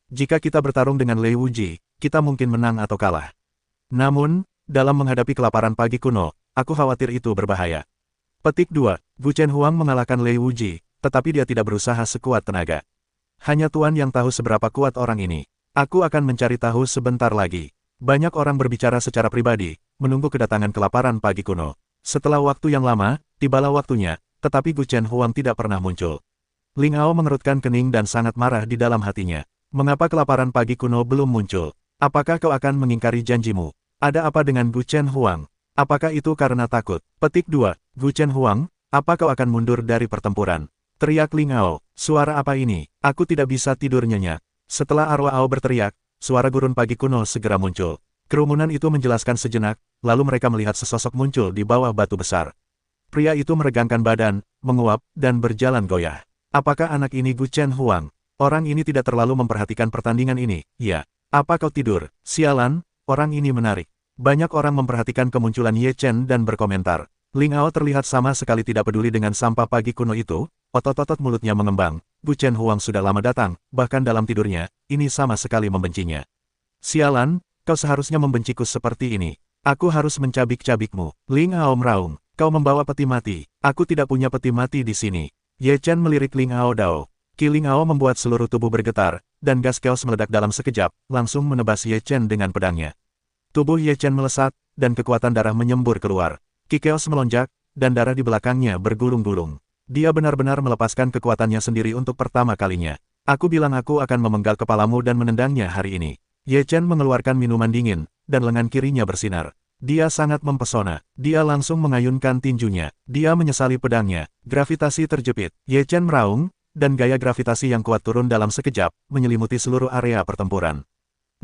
Jika kita bertarung dengan Lei Wuji, kita mungkin menang atau kalah. Namun, dalam menghadapi kelaparan pagi kuno, aku khawatir itu berbahaya. Petik 2. Gu Chen Huang mengalahkan Lei Wuji, tetapi dia tidak berusaha sekuat tenaga. Hanya Tuan yang tahu seberapa kuat orang ini. Aku akan mencari tahu sebentar lagi. Banyak orang berbicara secara pribadi, menunggu kedatangan kelaparan pagi kuno. Setelah waktu yang lama, tibalah waktunya, tetapi Gu Chen Huang tidak pernah muncul. Ling Hao mengerutkan kening dan sangat marah di dalam hatinya. Mengapa kelaparan pagi kuno belum muncul? Apakah kau akan mengingkari janjimu? Ada apa dengan Gu Chen Huang? Apakah itu karena takut? Petik 2. Gu Chen Huang, apa kau akan mundur dari pertempuran? Teriak Ling Hao, suara apa ini? Aku tidak bisa tidur nyenyak. Setelah arwah Hao berteriak, suara gurun pagi kuno segera muncul. Kerumunan itu menjelaskan sejenak, lalu mereka melihat sesosok muncul di bawah batu besar. Pria itu meregangkan badan, menguap, dan berjalan goyah. Apakah anak ini Gu Chen Huang? Orang ini tidak terlalu memperhatikan pertandingan ini, ya. Apa kau tidur? Sialan, orang ini menarik. Banyak orang memperhatikan kemunculan Ye Chen dan berkomentar. Ling Hao terlihat sama sekali tidak peduli dengan sampah pagi kuno itu, otot-otot mulutnya mengembang. Gu Chen Huang sudah lama datang, bahkan dalam tidurnya, ini sama sekali membencinya. Sialan, kau seharusnya membenciku seperti ini. Aku harus mencabik-cabikmu. Ling Hao meraung, kau membawa peti mati. Aku tidak punya peti mati di sini. Ye Chen melirik Ling Hao Dao. Ki Ling Hao membuat seluruh tubuh bergetar, dan gas chaos meledak dalam sekejap, langsung menebas Ye Chen dengan pedangnya. Tubuh Ye Chen melesat, dan kekuatan darah menyembur keluar. Ki chaos melonjak, dan darah di belakangnya bergulung-gulung. Dia benar-benar melepaskan kekuatannya sendiri untuk pertama kalinya. Aku bilang aku akan memenggal kepalamu dan menendangnya hari ini. Ye Chen mengeluarkan minuman dingin, dan lengan kirinya bersinar. Dia sangat mempesona. Dia langsung mengayunkan tinjunya. Dia menyesali pedangnya. Gravitasi terjepit. Ye Chen meraung, dan gaya gravitasi yang kuat turun dalam sekejap, menyelimuti seluruh area pertempuran.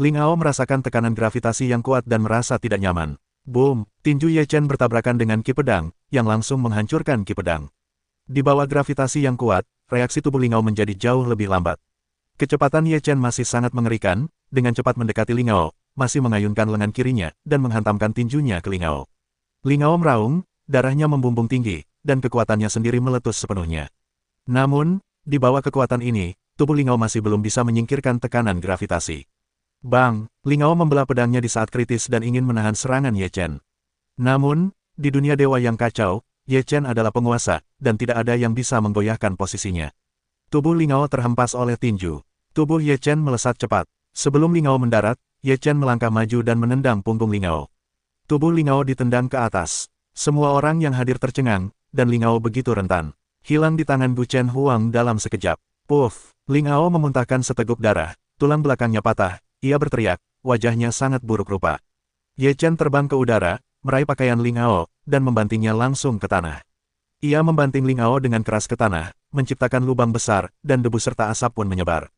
Ling Hao merasakan tekanan gravitasi yang kuat dan merasa tidak nyaman. Boom! Tinju Ye Chen bertabrakan dengan ki pedang, yang langsung menghancurkan ki pedang. Di bawah gravitasi yang kuat, reaksi tubuh Ling Hao menjadi jauh lebih lambat. Kecepatan Ye Chen masih sangat mengerikan, dengan cepat mendekati Ling Hao, masih mengayunkan lengan kirinya, dan menghantamkan tinjunya ke Ling Hao. Ling Hao meraung, darahnya membumbung tinggi, dan kekuatannya sendiri meletus sepenuhnya. Namun, di bawah kekuatan ini, tubuh Lingao masih belum bisa menyingkirkan tekanan gravitasi. Bang, Lingao membelah pedangnya di saat kritis dan ingin menahan serangan Ye Chen. Namun, di dunia dewa yang kacau, Ye Chen adalah penguasa, dan tidak ada yang bisa menggoyahkan posisinya. Tubuh Lingao terhempas oleh tinju. Tubuh Ye Chen melesat cepat. Sebelum Lingao mendarat, Ye Chen melangkah maju dan menendang punggung Lingao. Tubuh Lingao ditendang ke atas. Semua orang yang hadir tercengang, dan Lingao begitu rentan. Hilang di tangan Gu Chen Huang dalam sekejap. Puff! Lingao memuntahkan seteguk darah. Tulang belakangnya patah. Ia berteriak, wajahnya sangat buruk rupa. Ye Chen terbang ke udara, meraih pakaian Lingao, dan membantingnya langsung ke tanah. Ia membanting Lingao dengan keras ke tanah, menciptakan lubang besar, dan debu serta asap pun menyebar.